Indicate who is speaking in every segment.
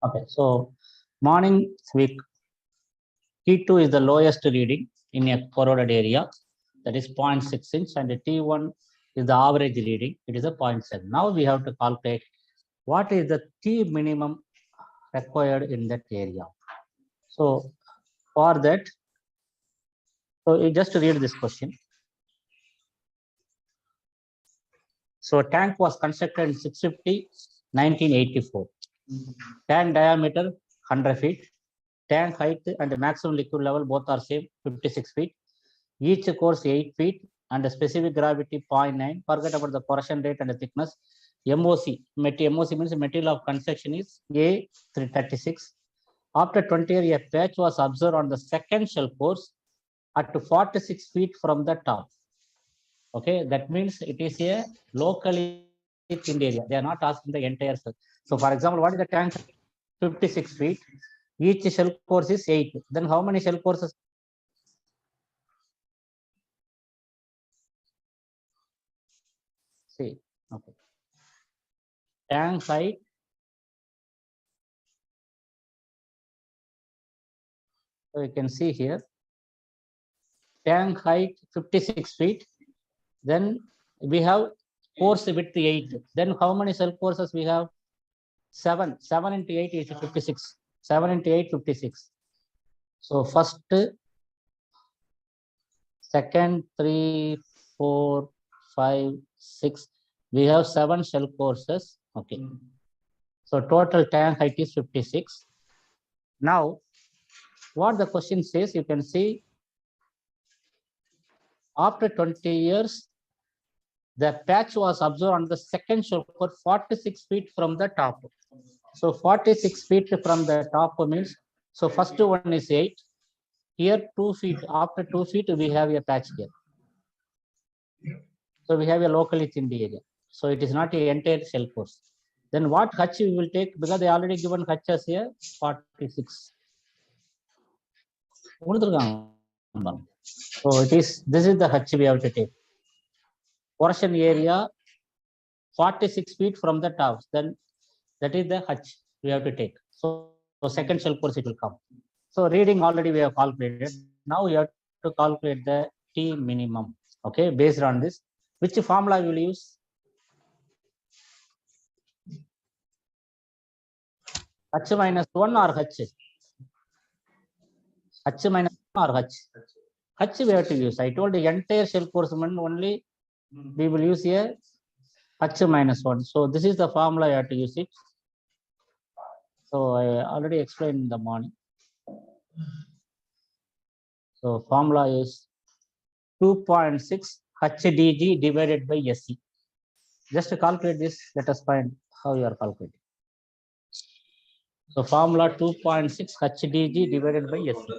Speaker 1: Okay, so morning week T2 is the lowest reading in a corroded area, that is 0.6 inch, and T1 is the average reading, it is a 0.7. Now we have to calculate what is the T minimum required in that area. So for that, so you just read this question. So tank was constructed in 650, 1984. Tank diameter 100 feet. Tank height and the maximum liquid level both are same, 56 feet. Each course 8 feet and the specific gravity 0.9. Forget about the corrosion rate and the thickness. MOC, MOC means material of construction is A336. After 20 years, a patch was observed on the second shell course at 46 feet from the top. Okay, that means it is a locally thinned area. They are not asking the entire cell. So, for example, what is the tank? 56 feet. Each shell course is 8. Then how many shell courses? See, okay. Tank height. So you can see here. Tank height 56 feet. Then we have course width 8. Then how many shell courses we have? 7. 7 into 8 is 56. 7 into 8, 56. So first, second, 3, 4, 5, 6. We have 7 shell courses. Okay. So total tank height is 56. Now, what the question says, you can see after 20 years, the patch was observed on the second shell course 46 feet from the top. So 46 feet from the top means, so first one is 8. Here 2 feet, after 2 feet, we have a patch here. So we have a locally thinned area. So it is not a entire shell course. Then what H we will take, because they already given H as here 46. So this is the H we have to take. Portion area 46 feet from the top. Then that is the H we have to take. So second shell course it will come. So reading already we have calculated. Now we have to calculate the T minimum. Okay, based on this, which formula we will use? H minus 1 or H? H minus 1 or H? H we have to use. I told the entire shell course only we will use here H minus 1. So this is the formula you have to use it. So I already explained in the morning. So formula is 2.6 HDG divided by SC. Just to calculate this, let us find how you are calculating. So formula 2.6 HDG divided by SC.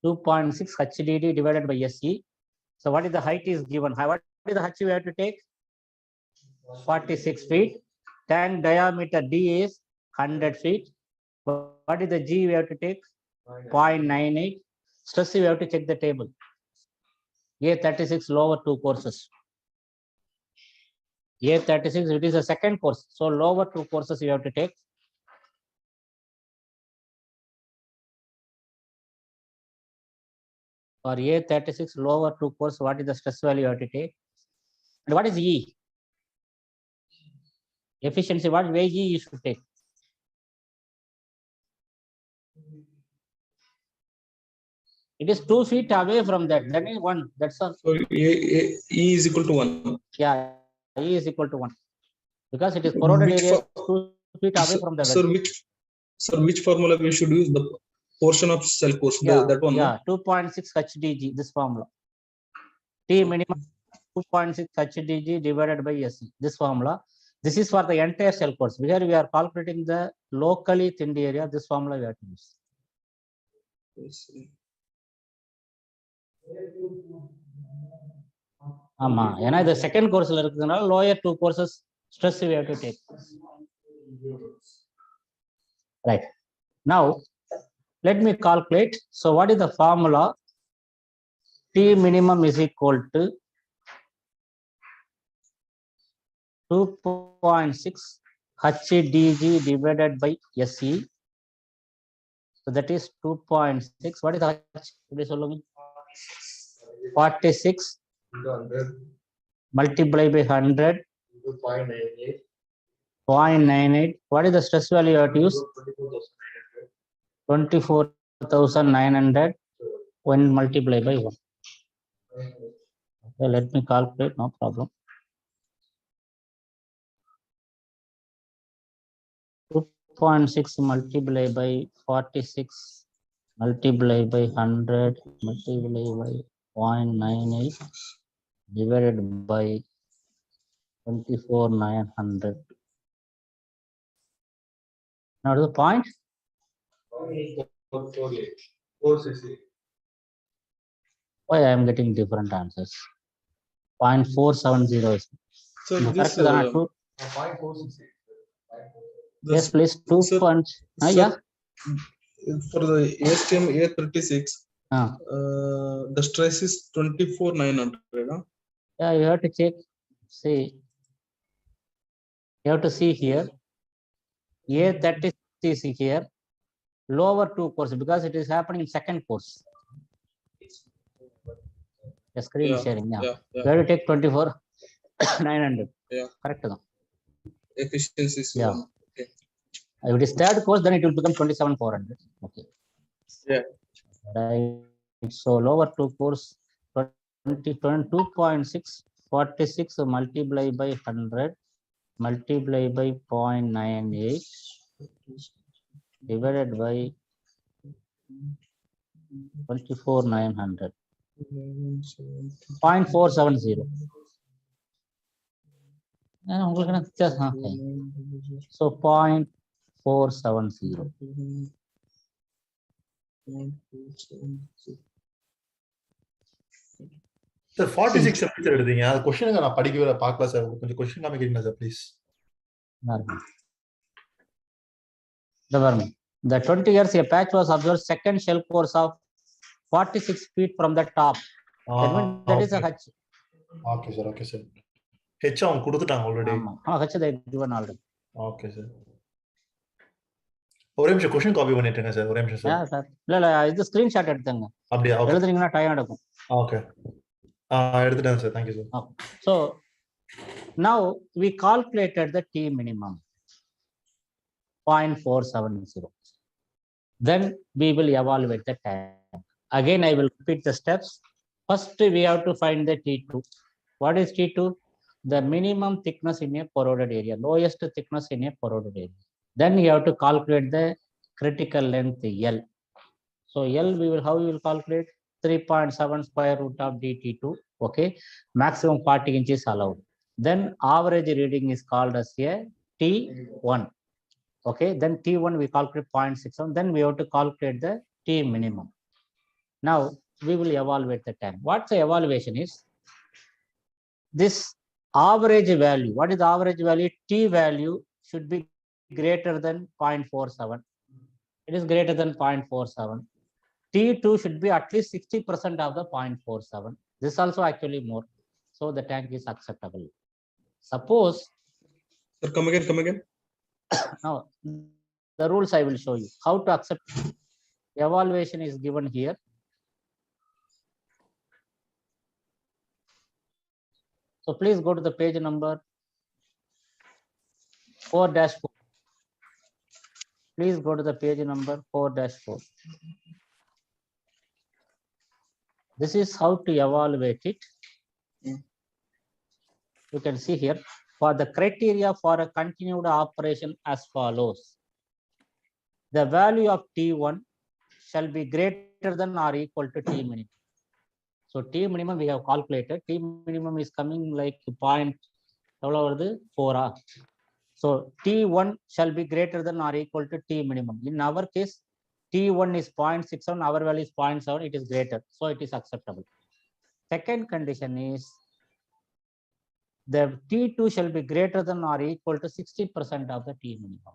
Speaker 1: 2.6 HDD divided by SE. So what is the height is given? What is the H we have to take? 46 feet. Tank diameter D is 100 feet. What is the G we have to take? 0.98. Stress we have to check the table. A36 lower 2 courses. A36, it is a second course. So lower 2 courses you have to take. For A36 lower 2 course, what is the stress value you have to take? And what is E? Efficiency, what way E you should take? It is 2 feet away from that. That is 1. That's all.
Speaker 2: So E is equal to 1.
Speaker 1: Yeah, E is equal to 1. Because it is corroded area 2 feet away from the well.
Speaker 2: Sir, which formula we should use? The portion of cell course,
Speaker 1: yeah,
Speaker 2: that one?
Speaker 1: Yeah, 2.6 HDG, this formula. T minimum 2.6 HDG divided by SE, this formula. This is for the entire cell course. Here we are calculating the locally thinned area. This formula we have to use. The second course lower 2 courses stress we have to take. Right. Now, let me calculate. So what is the formula? T minimum is equal to 2.6 HDG divided by SE. So that is 2.6. What is the H? 46 multiplied by 100. 0.98. What is the stress value you have to use? 24,900 when multiplied by 1. Okay, let me calculate, no problem. 2.6 multiplied by 46 multiplied by 100 multiplied by 0.98 divided by 24,900. Now the point. Why I am getting different answers? 0.470 is
Speaker 2: So
Speaker 1: correct.
Speaker 2: this
Speaker 1: Yes, please. 2
Speaker 2: sir,
Speaker 1: point.
Speaker 2: sir,
Speaker 1: Yeah.
Speaker 2: for the ASTM A36,
Speaker 1: Uh,
Speaker 2: the stress is 24,900.
Speaker 1: yeah, you have to check. See, you have to see here. A36 is here. Lower two course because it is happening in second course. The screen sharing. Yeah. You have to take 24,900.
Speaker 2: Yeah.
Speaker 1: Correct. No?
Speaker 2: Efficiency is
Speaker 1: Yeah.
Speaker 2: 1. Okay.
Speaker 1: If it is third course, then it will become 27,400. Okay.
Speaker 2: Yeah.
Speaker 1: Right. So lower two course 22.6 46 multiplied by 100 multiplied by 0.98 divided by 24,900. 0.470. Okay. So 0.470.
Speaker 3: Sir, 46 எப்படி sir எடுத்தீங்க? அந்த question நான் படிக்கவே பார்க்கல sir. கொஞ்சம் question காமிக்கிறீங்களா sir please?
Speaker 1: The 20 years a patch was observed second shell course of 46 feet from the top. That is a H.
Speaker 3: Okay sir, okay sir. H அவங்க கொடுத்துட்டாங்க already.
Speaker 1: H they given already.
Speaker 3: Okay sir. ஒரே நிமிஷம் question copy பண்ணிட்டேங்க sir. ஒரே நிமிஷம் sir.
Speaker 1: Sir. இல்ல இது screenshot எடுத்துங்க.
Speaker 3: அப்படியே
Speaker 1: எழுதுறீங்கன்னா டைம் எடுக்கும்.
Speaker 3: ஓகே. எடுத்துட்டேன் sir. Thank you sir.
Speaker 1: So now we calculated the T minimum 0.470. Then we will evaluate the tank. Again, I will repeat the steps. First, we have to find the T2. What is T2? The minimum thickness in a corroded area, lowest thickness in a corroded area. Then you have to calculate the critical length L. So L, how we will calculate? 3.7 square root of DT2. Okay, maximum 40 inches allowed. Then average reading is called as a T1. Okay, then T1 we calculate 0.67. Then we have to calculate the T minimum. Now we will evaluate the time. What the evaluation is? This average value. What is the average value? T value should be greater than 0.47. It is greater than 0.47. T2 should be at least 60% of the 0.47. This also actually more. So the tank is acceptable. Suppose.
Speaker 2: Sir, come again.
Speaker 1: Now, the rules I will show you. How to accept. Evaluation is given here. So please go to the page number 4-4. Please go to the page number 4-4. This is how to evaluate it. You can see here. For the criteria for a continued operation as follows. The value of T1 shall be greater than or equal to T minimum. So T minimum we have calculated. T minimum is coming like 0.4. So T1 shall be greater than or equal to T minimum. In our case, T1 is 0.67, our value is 0.7, it is greater. So it is acceptable. Second condition is the T2 shall be greater than or equal to 60% of the T minimum.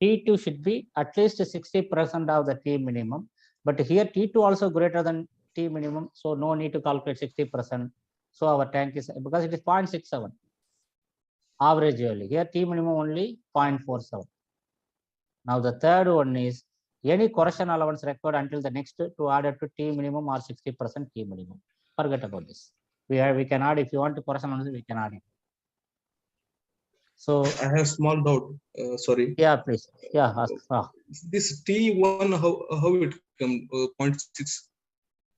Speaker 1: T2 should be at least 60% of the T minimum. But here T2 also greater than T minimum, so no need to calculate 60%. So our tank is, because it is 0.67 average yearly. Here T minimum only 0.47. Now the third one is any correction allowance required until the next to add up to T minimum or 60% T minimum. Forget about this. We can add, if you want to correction allowance, we can add it. So
Speaker 2: I have small doubt. Sorry.
Speaker 1: yeah, please. Yeah, ask.
Speaker 2: This T1, how it come 0.6?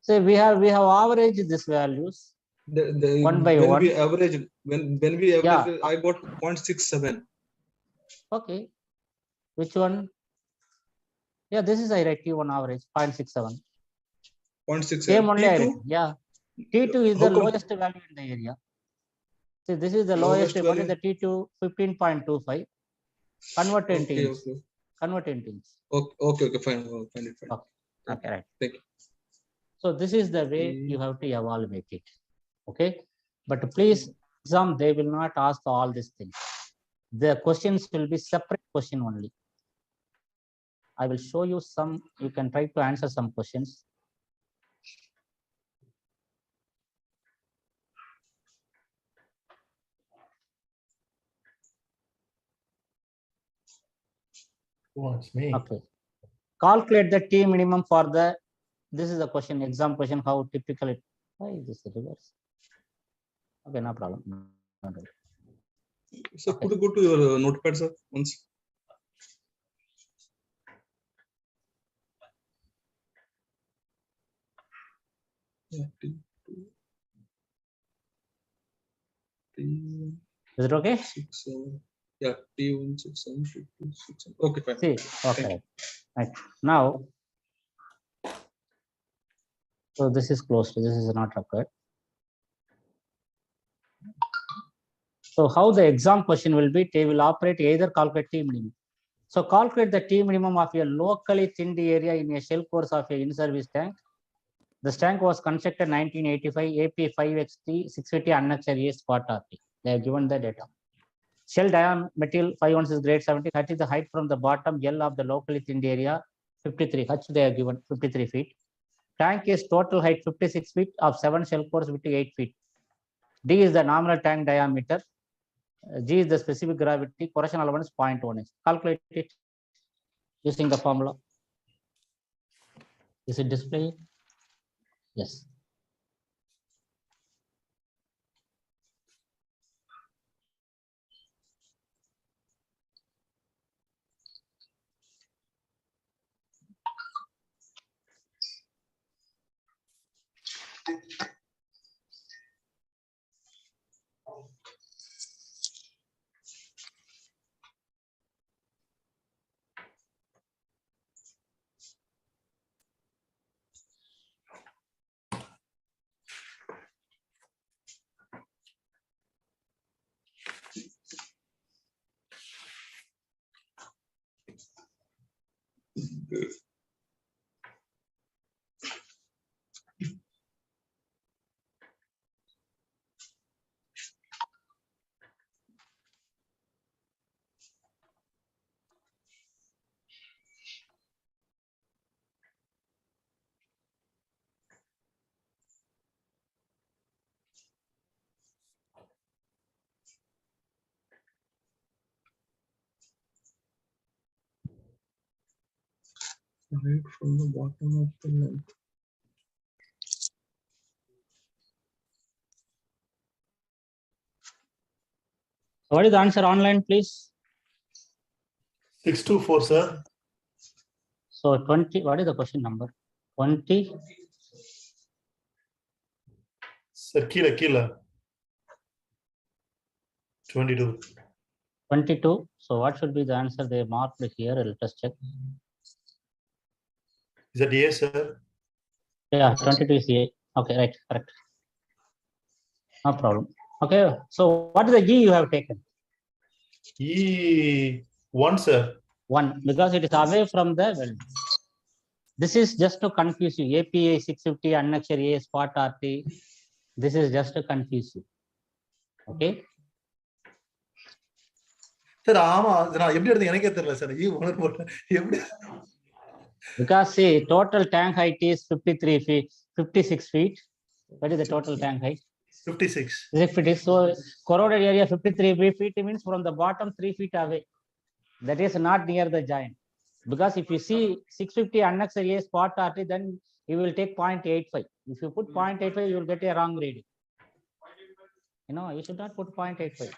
Speaker 1: So we have averaged these values. One by
Speaker 2: when
Speaker 1: one.
Speaker 2: we average, when we average,
Speaker 1: Yeah.
Speaker 2: I got 0.67.
Speaker 1: Okay. Which one? Yeah, this is I write T1 average 0.67.
Speaker 2: 0.67.
Speaker 1: Same only I
Speaker 2: T2?
Speaker 1: write. Yeah. T2 is
Speaker 2: How
Speaker 1: the
Speaker 2: come?
Speaker 1: lowest value in the area. See, this is the
Speaker 2: Lowest
Speaker 1: lowest. What is
Speaker 2: value?
Speaker 1: the T2? 15.25. Convert into
Speaker 2: Okay,
Speaker 1: inch.
Speaker 2: okay.
Speaker 1: Convert into inch.
Speaker 2: Okay, fine. Find it, fine.
Speaker 1: Okay, right.
Speaker 2: Thank you.
Speaker 1: So this is the way you have to evaluate it. Okay. But please, exam, they will not ask all these things. The questions will be separate question only. I will show you some, you can try to answer some questions.
Speaker 3: Oh, it's me.
Speaker 1: Okay. Calculate the T minimum for the, this is the question, exam question, how typical it, why is this the reverse? Okay, no problem.
Speaker 2: So could you go to your notepad, sir, once? Yeah, T1,
Speaker 1: Is it okay?
Speaker 2: 6, 7. Yeah, T1, 6, 7, T2, 6, 7. Okay, fine.
Speaker 1: See, okay. Right. Now, so this is closed. This is not required. So how the exam question will be, they will operate either calculate T minimum. So calculate the T minimum of a locally thinned area in a shell course of a in-service tank. The tank was constructed 1985, AP5XT 650 annexure A spot RT. They have given the data. Shell diameter 5 ounces grade 70, that is the height from the bottom L of the locally thinned area 53. H they are given 53 feet. Tank is total height 56 feet of 7 shell cores with 8 feet. D is the nominal tank diameter. G is the specific gravity. Correction allowance 0.1 is. Calculate it using the formula. Is it displayed? Yes.
Speaker 2: Right from the bottom of the length.
Speaker 1: What is the answer online, please?
Speaker 3: 624, sir.
Speaker 1: So 20, what is the question number? 20.
Speaker 3: Sir, kila. 22.
Speaker 1: 22. So what should be the answer they marked here? Let us check.
Speaker 3: Is that yes, sir?
Speaker 1: Yeah, 22 is A. Okay, right, correct. No problem. Okay, so what is the E you have taken?
Speaker 3: E1, sir.
Speaker 1: 1, because it is away from the weld. This is just to confuse you. APA 650 annexure A spot RT. This is just to confuse you. Okay.
Speaker 3: Sir ஆமா நான் எப்படி எடுத்தேன் எனக்கே தெரியல sir. E1 போட்டேன் எப்படி?
Speaker 1: Because see, total tank height is 53 feet, 56 feet. What is the total tank height?
Speaker 3: 56.
Speaker 1: 50. So corroded area 53 feet means from the bottom 3 feet away. That is not near the joint. Because if you see 650 annexure A spot artery, then you will take 0.85. If you put 0.85, you will get a wrong reading. You know, you should not put 0.85.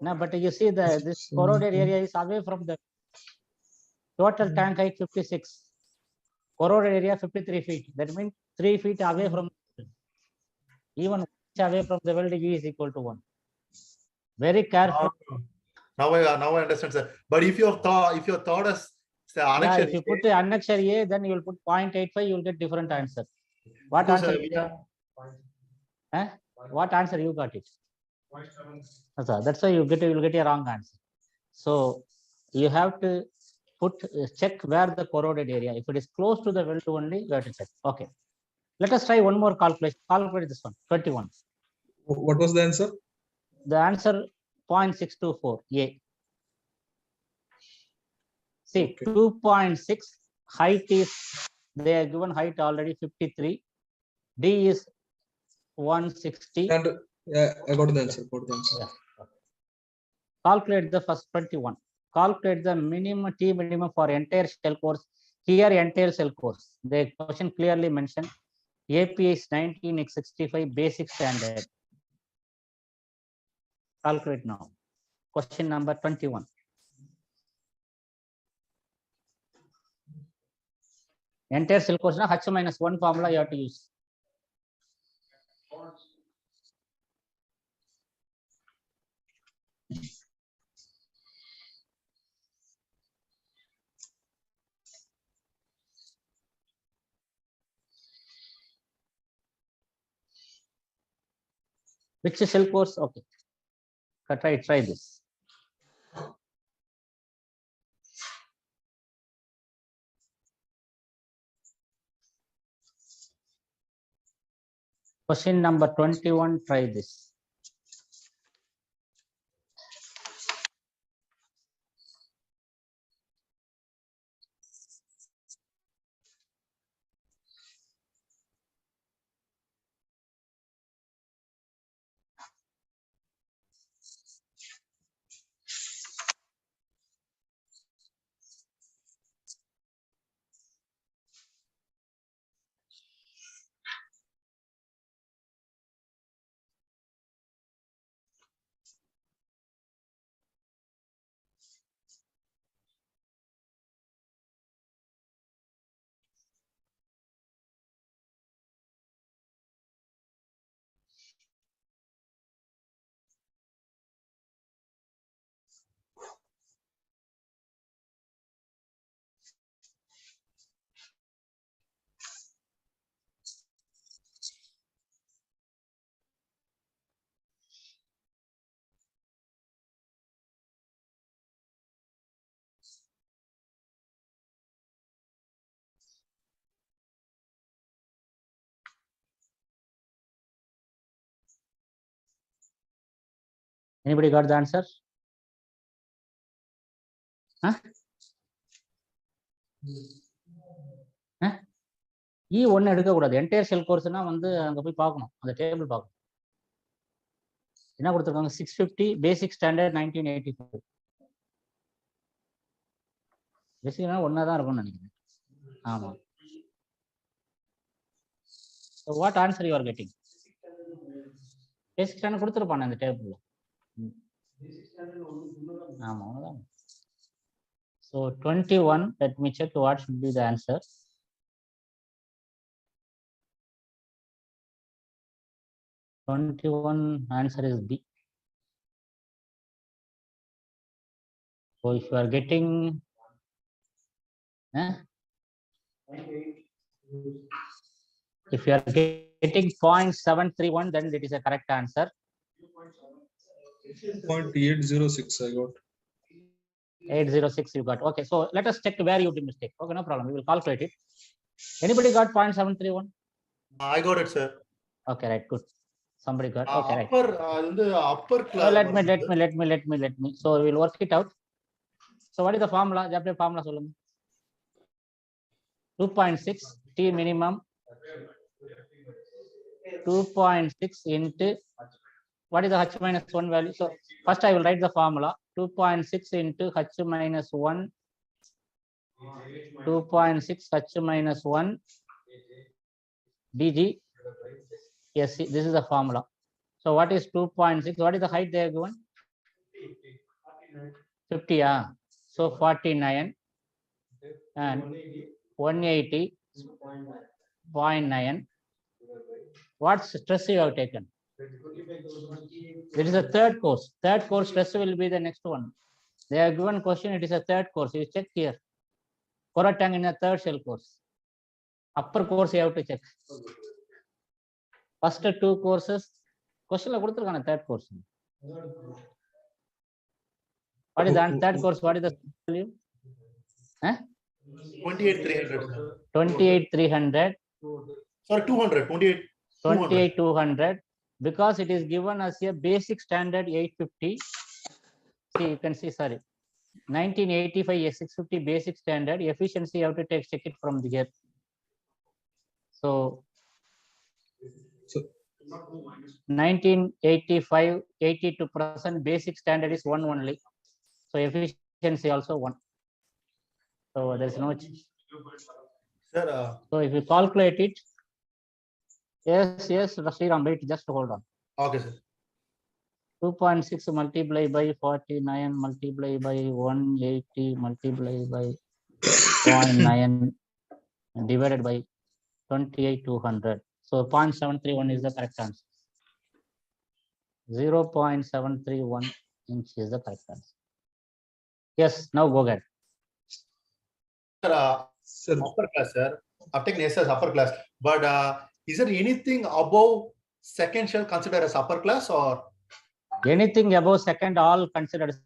Speaker 1: No, but you see this corroded area is away from the total tank height 56. Corroded area 53 feet. That means 3 feet away from even away from the weld E is equal to 1. Very careful.
Speaker 3: Now I understand, sir. But if you thought as the annexure,
Speaker 1: if you put the annexure A, then you will put 0.85, you will get different answer. What answer? What answer you got it? That's why you will get a wrong answer. So you have to check where the corroded area. If it is close to the weld only, you have to check. Okay. Let us try one more calculation. Calculate this one. 21.
Speaker 2: What was the answer?
Speaker 1: The answer 0.624 A. See,
Speaker 2: Okay.
Speaker 1: 2.6 height is, they are given height already 53. D is 160.
Speaker 2: And I got the answer.
Speaker 1: Yeah. Calculate the first 21. Calculate the minimum T minimum for entire shell course. Here entire shell course. The question clearly mentioned. AP is 19x65 basic standard. Calculate now. Question number 21. Entire cell course na H-1 formula you have to use. Which cell course? Okay. Try this. Question number 21, try this. Anybody got the answer? Huh? Huh? E1 எடுக்க கூடாது. Entire செல் கோர்ஸ்னா வந்து அங்க போய் பார்க்கணும். அந்த table பார்க்கணும். என்ன கொடுத்திருக்காங்க? 650 பேசிக் ஸ்டாண்டர்ட் 1984. பேசிக்கா ஒண்ணா தான் இருக்கும்னு நினைக்கிறேன். ஆமா. So what answer you are getting? Basic standard கொடுத்திருப்பானே அந்த டேபிள்ல. ஆமா அவ்வளவுதான். So 21, let me check what should be the answer. Answer is B. So if you are getting if you are getting 0.731, then it is a correct answer.
Speaker 2: 0.806 I got.
Speaker 1: 806 you got. Okay, so let us check where you did mistake. Okay, no problem. We will calculate it. Anybody got 0.731?
Speaker 3: I got it, sir.
Speaker 1: Okay, right, good. Somebody got. Okay, right.
Speaker 3: Upper
Speaker 1: So let me. So we will work it out. So what is the formula? Japanese formula solunga. 2.6 T minimum 2.6 into what is the H minus 1 value? So first I will write the formula 2.6 into H minus 1 2.6 H minus 1 dg. Yes, this is the formula. So what is 2.6? What is the height they are given? 50, yeah. So 49 and 180.9. What stress you have taken? It is a third course. Third course stress will be the next one. They are given question, it is a third course. You check here. Core tank in a third shell course. Upper course you have to check. First two courses. Question la kuduthirukana third course. What is the third course? What is the value?
Speaker 3: 28,300.
Speaker 1: 28,300.
Speaker 3: Sorry, 200.
Speaker 1: 28,200. Because it is given as a basic standard 850. See, you can see, sorry. 1985 650 basic standard efficiency. You have to check it from the here. So 1985 82% basic standard is 1 only. So efficiency also 1. So there is no change.
Speaker 3: Sir,
Speaker 1: So if you calculate it, yes, Sriram, wait, just hold on.
Speaker 3: okay, sir.
Speaker 1: 2.6 multiplied by 49 multiplied by 180 multiplied by 0.9 divided by 28,200. So 0.731 is the correct answer. 0.731 inch is the correct answer. Yes, now go ahead.
Speaker 2: Sir,
Speaker 3: Upper class, sir. I've taken SS upper class. But is there anything above second shall considered as upper class or?
Speaker 1: Anything above second, all considered as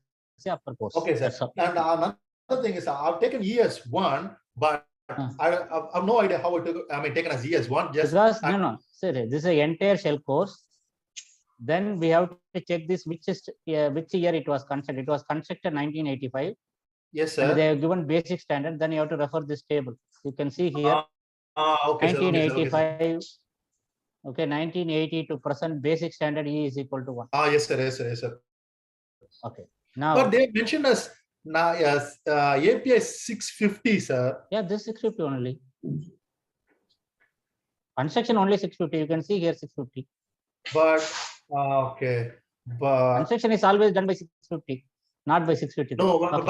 Speaker 1: upper course.
Speaker 3: Okay, sir.
Speaker 1: That's all.
Speaker 3: And another thing is, I've taken ES1, but I have no idea how it took. I mean, taken as ES1. Just
Speaker 1: Because no, sir, this is an entire shell course. Then we have to check this which year it was constructed. It was constructed 1985.
Speaker 3: yes,
Speaker 1: And
Speaker 3: sir.
Speaker 1: they have given basic standard. Then you have to refer this table. You can see here.
Speaker 3: Okay, sir.
Speaker 1: 1985. Okay, 1982% basic standard E is equal to 1.
Speaker 3: Yes, sir. Yes, sir. Yes, sir.
Speaker 1: Okay. Now.
Speaker 3: But they mentioned as yes, API 650, sir.
Speaker 1: Yeah, this 650 only. Construction only 650. You can see here 650.
Speaker 3: But okay, but
Speaker 1: construction is always done by 650, not by 650.
Speaker 3: no,
Speaker 1: Okay.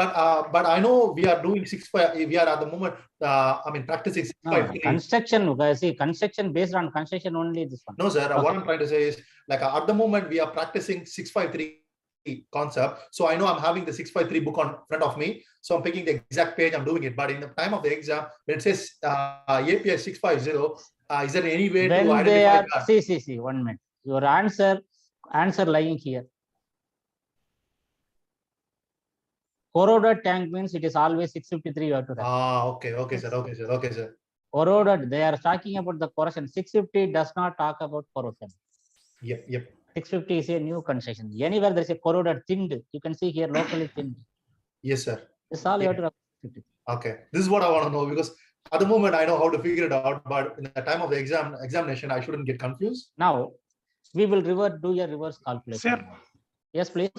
Speaker 3: but I know we are doing 65. We are at the moment. I mean, practicing 653.
Speaker 1: Construction. See, construction based on construction only this one.
Speaker 3: No, sir.
Speaker 1: Okay.
Speaker 3: What I'm trying to say is, like at the moment we are practicing 653 concept. So I know I'm having the 653 book on front of me. So I'm picking the exact page. I'm doing it. But in the time of the exam, when it says API 650, is there any way
Speaker 1: when
Speaker 3: to identify
Speaker 1: they are,
Speaker 3: that?
Speaker 1: See, 1 minute. Your answer lying here. Corroded tank means it is always 653 you have to write.
Speaker 3: Okay, sir.
Speaker 1: Corroded, they are talking about the corrosion. 650 does not talk about corrosion.
Speaker 3: Yep.
Speaker 1: 650 is a new construction. Anywhere there is a corroded thinned, you can see here locally thinned.
Speaker 3: Yes, sir.
Speaker 1: This all you have to write.
Speaker 3: Okay, this is what I want to know, because at the moment I know how to figure it out, but in the time of the examination, I shouldn't get confused.
Speaker 1: Now, we will do a reverse calculation.
Speaker 4: Sir.
Speaker 1: Yes, please.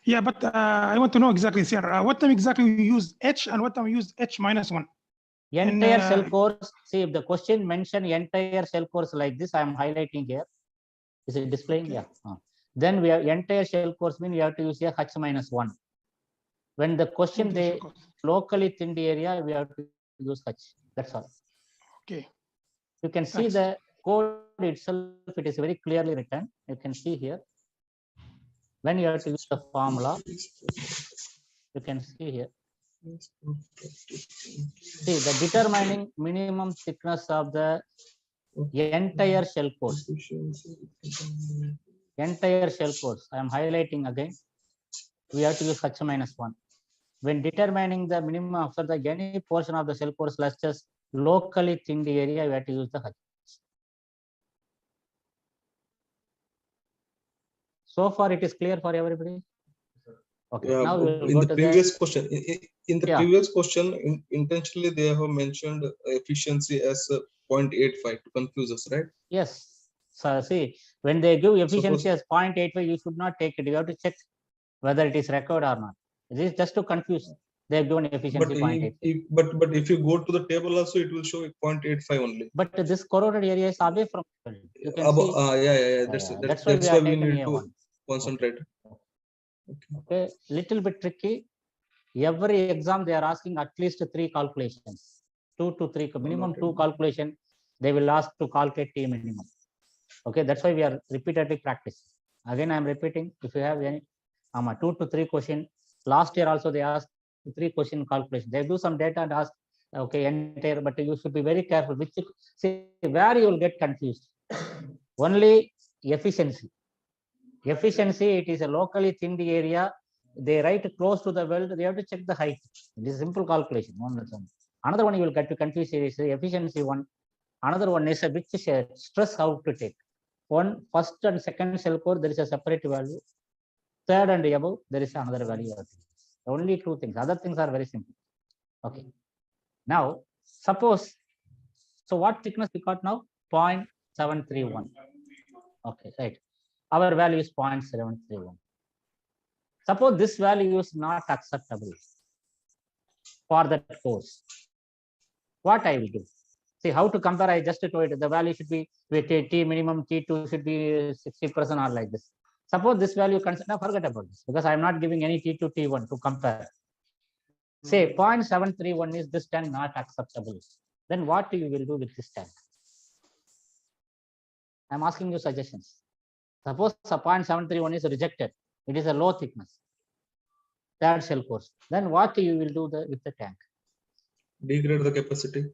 Speaker 4: Yeah, but I want to know exactly, sir, what time exactly you use H and what time you use H minus 1?
Speaker 1: Entire shell course. See, if the question mentioned entire shell course like this, I am highlighting here. Is it displaying? Okay. Yeah. Then we have entire shell course mean we have to use a H minus 1. When the question they locally thinned area, we have to use H. That's all.
Speaker 4: Okay.
Speaker 1: You can see the code itself. It is very clearly written. You can see here. When you have to use the formula, you can see here. See the determining minimum thickness of the entire shell course. Entire shell course. I am highlighting again. We have to use H minus 1. When determining the minimum after the any portion of the shell course clusters locally thinned area, we have to use the H. So far, it is clear for everybody. Okay,
Speaker 2: Yeah,
Speaker 1: now we will
Speaker 2: in
Speaker 1: go
Speaker 2: the
Speaker 1: to
Speaker 2: previous question, in the
Speaker 1: Yeah.
Speaker 2: previous question, intentionally they have mentioned efficiency as 0.85 to confuse us, right?
Speaker 1: Yes. So see, when they give efficiency
Speaker 2: Suppose-
Speaker 1: as 0.85, you should not take it. You have to check whether it is required or not. It is just to confuse. They have given efficiency 0.85.
Speaker 2: But if you go to the table also, it will show 0.85 only.
Speaker 1: But this corroded area is away from the weld. You can
Speaker 2: About,
Speaker 1: see.
Speaker 2: yeah.
Speaker 1: That's why we
Speaker 2: why
Speaker 1: are
Speaker 2: we
Speaker 1: taking
Speaker 2: need to
Speaker 1: A1.
Speaker 2: concentrate.
Speaker 1: Okay, little bit tricky. Every exam they are asking at least 3 calculations, 2 to 3, minimum
Speaker 2: Noted.
Speaker 1: 2 calculation. They will ask to calculate T minimum. Okay, that's why we are repeatedly practicing. Again, I am repeating. If you have any 2 to 3 question, last year also they asked 3 question calculation. They do some data and ask, okay, entire, but you should be very careful. Which, see, where you will get confused. Only efficiency. Efficiency, it is a locally thinned area. They write close to the weld. They have to check the height. It is simple calculation. Another one you will get to confuse is the efficiency one. Another one is which stress how to take. One, first and second shell core, there is a separate value. Third and above, there is another value. Only 2 things. Other things are very simple. Okay. Now, suppose, so what thickness we got now? 0.731. Okay, right. Our value is 0.731. Suppose this value is not acceptable for that course. What I will do? See how to compare. I just told you the value should be with T minimum, T2 should be 60% or like this. Suppose this value consider, forget about this because I am not giving any T2, T1 to compare. Say 0.731 is this tank not acceptable. Then what you will do with this tank? I am asking you suggestions. Suppose a 0.731 is rejected. It is a low thickness. Third shell course. Then what you will do with the tank?
Speaker 2: Degrade the capacity.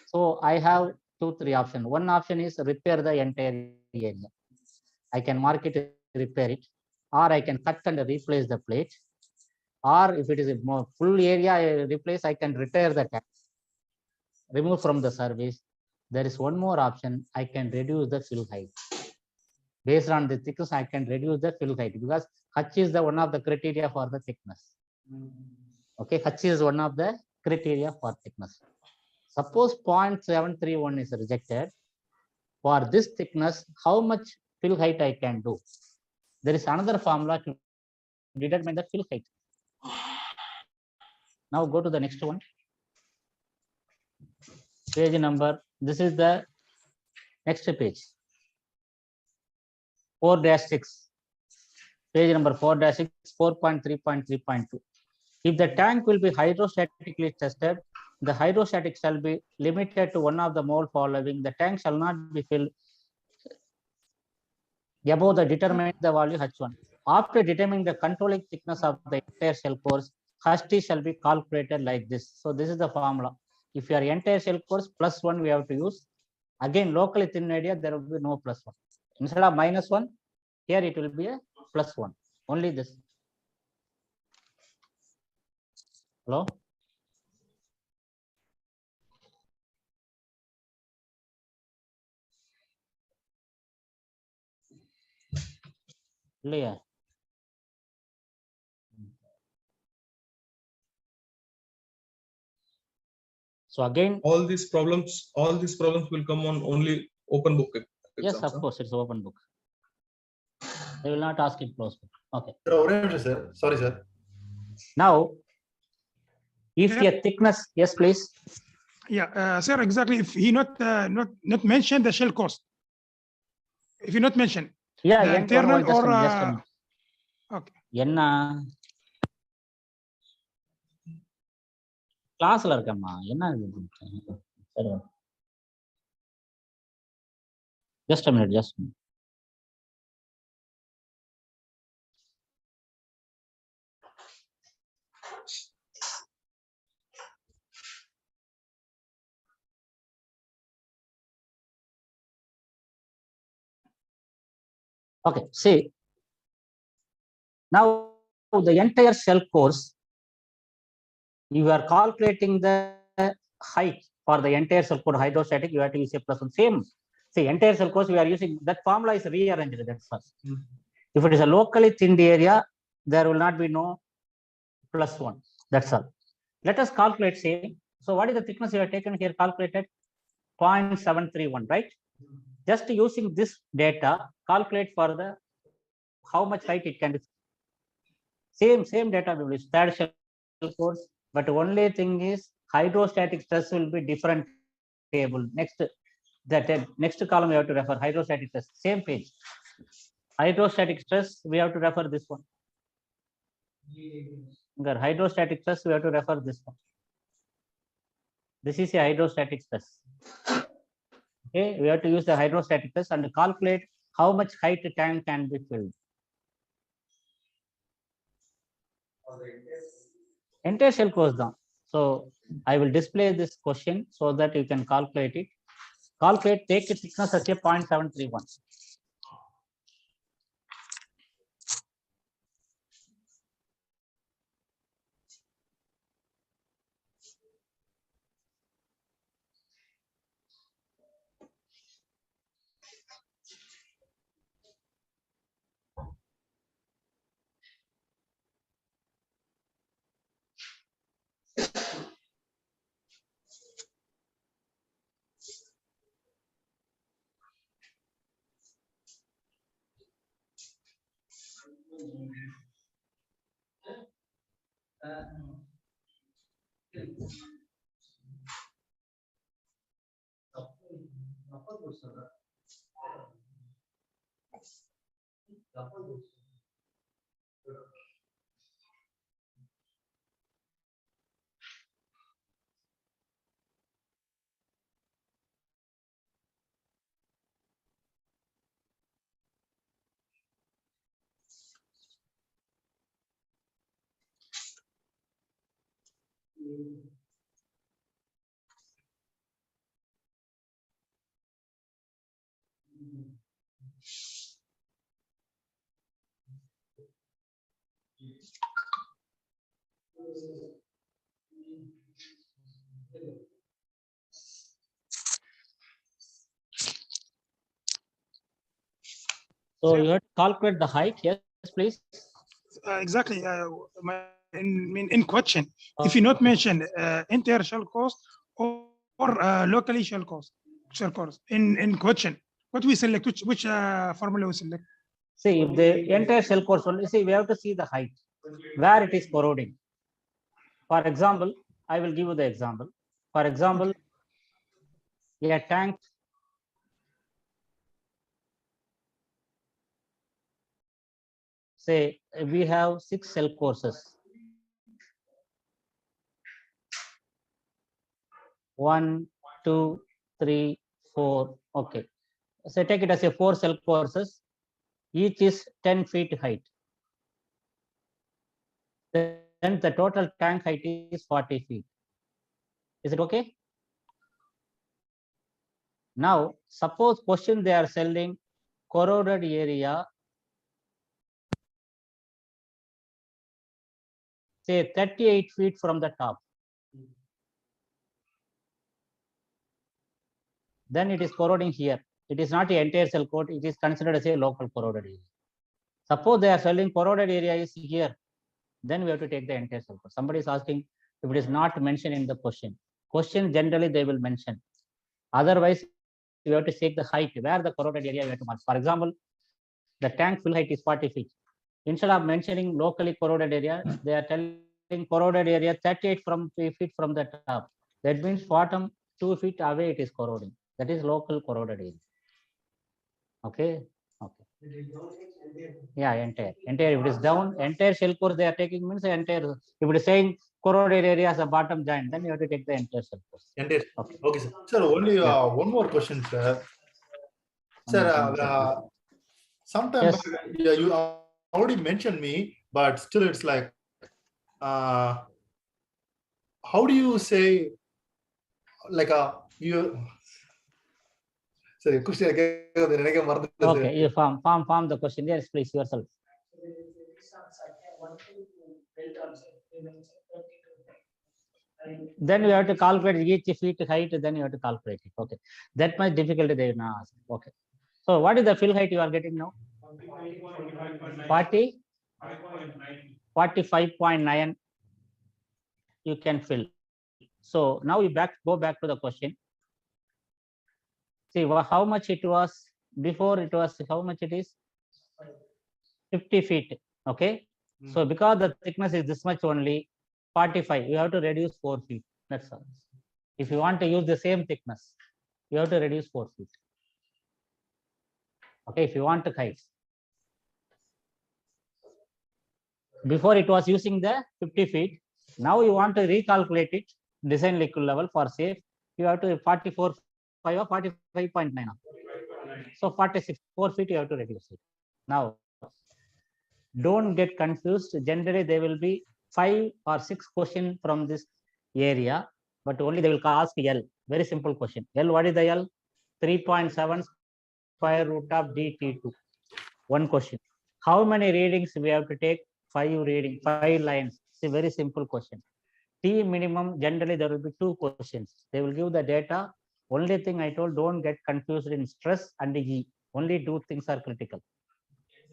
Speaker 1: So I have 2, 3 options. One option is repair the entire area. I can mark it, repair it, or I can cut and replace the plate. Or if it is a more full area I replace, I can retire the tank, remove from the service. There is one more option. I can reduce the fill height. Based on the thickness, I can reduce the fill height because H is the one of the criteria for the thickness. Okay, H is one of the criteria for thickness. Suppose 0.731 is rejected. For this thickness, how much fill height I can do? There is another formula to determine the fill height. Now go to the next one. Page number, this is the next page. 4-6. Page number 4-6, 4.3.3.2. If the tank will be hydrostatically tested, the hydrostatic shall be limited to one of the mole following. The tank shall not be filled above the determined the value H1. After determining the controlling thickness of the entire shell course, H shall be calculated like this. So this is the formula. If your entire shell course +1 we have to use. Again, locally thin area, there will be no +1. Instead of -1, here it will be a +1. Only this. Hello? Yeah. So again,
Speaker 2: all these problems will come on only open book
Speaker 1: yes,
Speaker 2: exams,
Speaker 1: of course, it's open book. They will not ask it closed book. Okay.
Speaker 3: Sir, sorry, sir.
Speaker 1: Now, if
Speaker 4: Yeah.
Speaker 1: your thickness, yes, please.
Speaker 4: Yeah, sir, exactly. If he not mention the shell cost, if you not mention
Speaker 1: Yeah,
Speaker 4: the internal
Speaker 1: just
Speaker 4: or
Speaker 1: a minute.
Speaker 4: okay.
Speaker 1: Enna classல இருக்கம்மா என்ன சரி just a minute, just a minute. Okay, see, now the entire shell course, you are calculating the height for the entire shell course hydrostatic, you have to use a +1. Same, see, entire shell course we are using, that formula is rearranged, that's first. If it is a locally thinned area, there will not be no plus 1. That's all. Let us calculate same. So what is the thickness you have taken here calculated? 0.731, right? Just using this data, calculate for the how much height it can be. Same data we will use, third shell course, but only thing is hydrostatic stress will be different table. Next, that next column we have to refer hydrostatic stress, same page. Hydrostatic stress, we have to refer this one. Hydrostatic stress, we have to refer this one. This is a hydrostatic stress. Okay, we have to use the hydrostatic stress and calculate how much height tank can be filled. Entire shell goes down. So I will display this question so that you can calculate it. Calculate, take its thickness as a 0.731. So you have to calculate the height. Yes, please.
Speaker 4: Exactly. In question, if you not mention entire shell cost or locally shell cost, in question, what we select, which formula we select?
Speaker 1: See, if the entire shell course only, see, we have to see the height, where it is corroding. For example, I will give you the example. For example, a tank say we have 6 shell courses. 1, 2, 3, 4. Okay. So take it as a 4 shell courses. Each is 10 feet height. Then the total tank height is 40 feet. Is it okay? Now, suppose question they are selling corroded area, say 38 feet from the top. Then it is corroding here. It is not the entire shell coat. It is considered as a local corroded area. Suppose they are selling corroded area is here. Then we have to take the entire shell coat. Somebody is asking if it is not mentioned in the question. Question generally they will mention. Otherwise, you have to take the height where the corroded area you have to mark. For example, the tank fill height is 40 feet. Instead of mentioning locally corroded area, they are telling corroded area 38 feet from the top. That means bottom 2 feet away it is corroding. That is local corroded area. Okay. Okay. Yeah, entire. If it is down, entire shell course they are taking means the entire. If it is saying corroded area as a bottom joint, then you have to take the entire shell course.
Speaker 3: Entire.
Speaker 1: Okay.
Speaker 3: Okay, sir. Sir, only one more question, sir. Sir, sometime
Speaker 1: Yes.
Speaker 3: back, you already mentioned me, but still it's like, how do you say, like you? Sorry, question again.
Speaker 1: Okay, you form the question. Yes, please yourself. Then you have to calculate each feet height. Then you have to calculate it. Okay, that much difficulty they now ask. Okay, so what is the fill height you are getting now? 45.9. you can fill. So now you go back to the question. See how much it was before. It was how much it is? 50 feet. Okay. So because the thickness is this much only, 45, you have to reduce 4 feet. That's all. If you want to use the same thickness, you have to reduce 4 feet. Okay, if you want to height. Before it was using the 50 feet. Now you want to recalculate it, design liquid level for safe. You have to 44.5 or 45.9. So 46, 4 feet you have to reduce it. Now, don't get confused. Generally, there will be 5 or 6 questions from this area, but only they will ask L. Very simple question. L, what is the L? 3.7 square root of DT2. One question. How many readings we have to take? 5 readings, 5 lines. It's a very simple question. T minimum, generally there will be 2 questions. They will give the data. Only thing I told, don't get confused in stress and E. Only 2 things are critical.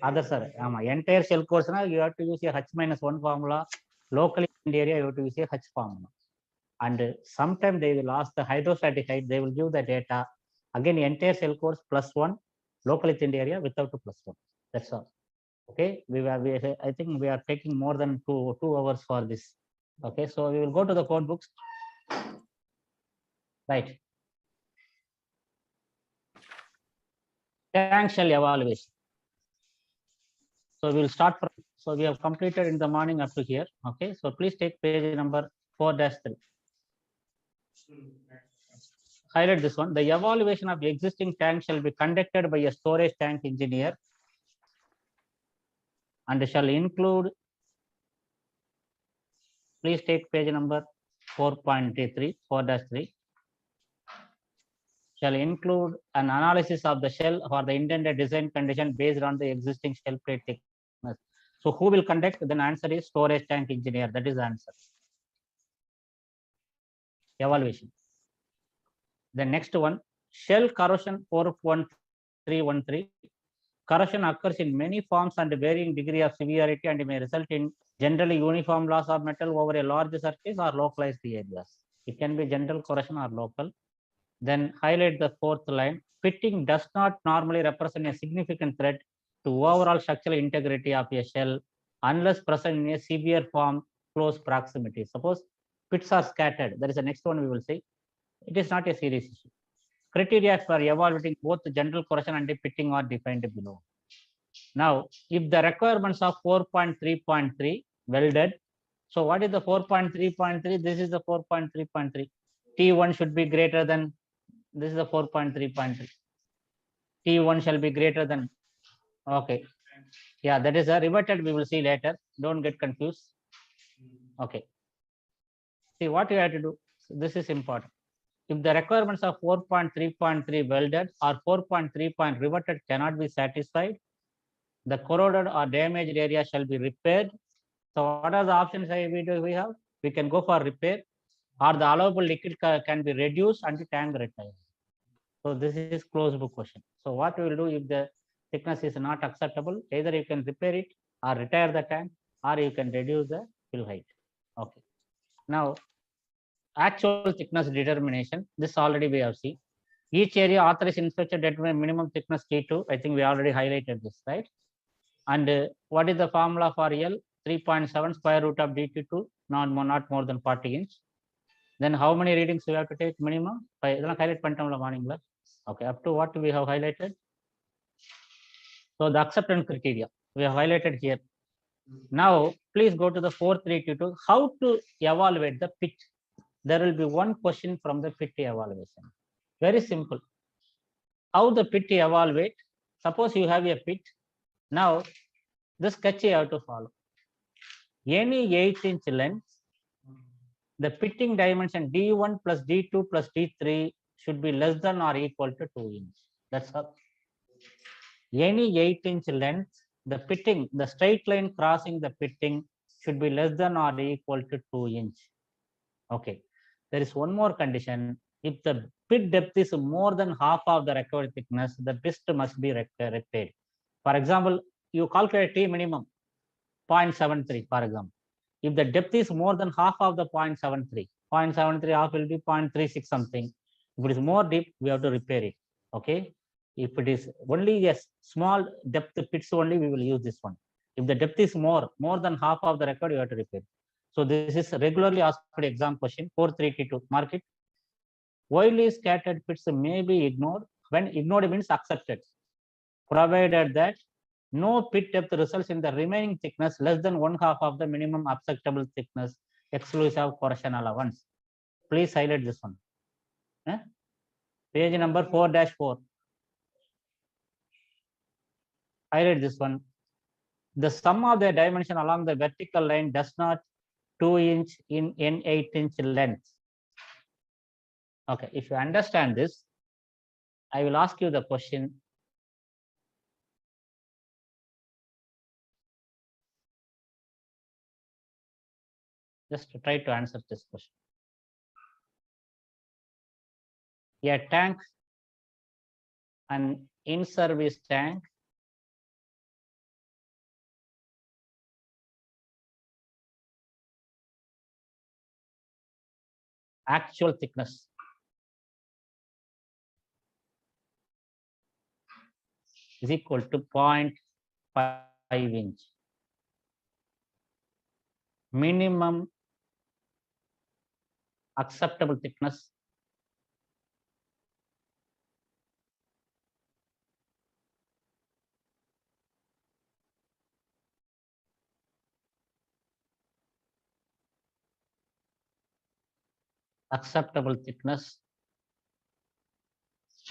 Speaker 1: Others are entire shell course, you have to use a H-1 formula. Locally in the area, you have to use a H formula. And sometimes they will ask the hydrostatic height, they will give the data. Again, entire shell course +1, locally in the area without a +1. That's all. Okay, I think we are taking more than two hours for this. Okay, so we will go to the code books. Right. Tank shell evaluation. So we will start from, so we have completed in the morning up to here. Okay, so please take page number 4-3. Highlight this one. The evaluation of the existing tank shall be conducted by a storage tank engineer and shall include, please take page number 4.3, 4-3. Shall include an analysis of the shell for the intended design condition based on the existing shell plate thickness. So who will conduct? Then answer is storage tank engineer. That is the answer. Evaluation. The next one, shell corrosion 41313. Corrosion occurs in many forms and varying degree of severity and may result in generally uniform loss of metal over a large surface or localized areas. It can be general corrosion or local. Then highlight the 4th line. Pitting does not normally represent a significant threat to overall structural integrity of a shell unless present in a severe form close proximity. Suppose pits are scattered. That is the next one we will see. It is not a serious issue. Criteria for evaluating both general corrosion and pitting are defined below. Now, if the requirements of 4.3.3 welded, so what is the 4.3.3? This is the 4.3.3. T1 should be greater than, this is the 4.3.3. T1 shall be greater than, okay. Yeah, that is a riveted, we will see later. Don't get confused. Okay. See what you have to do. So this is important. If the requirements of 4.3.3 welded or 4.3. Riveted cannot be satisfied, the corroded or damaged area shall be repaired. So what are the options we have? We can go for repair, or the allowable liquid can be reduced and the tank retired. So this is closed book question. So what we will do if the thickness is not acceptable, either you can repair it or retire the tank, or you can reduce the fill height. Okay. Now, actual thickness determination, this already we have seen. Each area authorized inspector determine minimum thickness T2. I think we already highlighted this, right? And what is the formula for L? 3.7 square root of DT2, not more than 40 inch. Then how many readings we have to take minimum? Highlight morning. Okay, up to what we have highlighted. So the acceptance criteria we have highlighted here. Now, please go to the 4.3.2. How to evaluate the pit? There will be one question from the pit evaluation. Very simple. How the pit evaluate? Suppose you have a pit. Now, the sketch you have to follow. Any 8-inch length, the pitting dimension D1 plus D2 plus D3 should be less than or equal to 2 inch. That's all. Any 8-inch length, the pitting, the straight line crossing the pitting should be less than or equal to 2 inch. Okay. There is one more condition. If the pit depth is more than half of the required thickness, the bist must be repaired. For example, you calculate T minimum 0.73, for example. if the depth is more than half of the 0.73, 0.73 half will be 0.36 something. If it is more deep, we have to repair it. Okay. If it is only a small depth pits only, we will use this one. If the depth is more than half of the record, you have to repair. So this is regularly asked exam question 4382. Mark it. Widely scattered pits may be ignored. When ignored means accepted, provided that no pit depth results in the remaining thickness less than 1/2 of the minimum acceptable thickness exclusive of correction allowance. Please highlight this one. Page number 4-4. Highlight this one. The sum of the dimension along the vertical line does not 2" in 8" length. Okay, if you understand this, I will ask you the question. Just to try to answer this question. A tank, an in-service tank, actual thickness is equal to 0.5 inch. Minimum acceptable thickness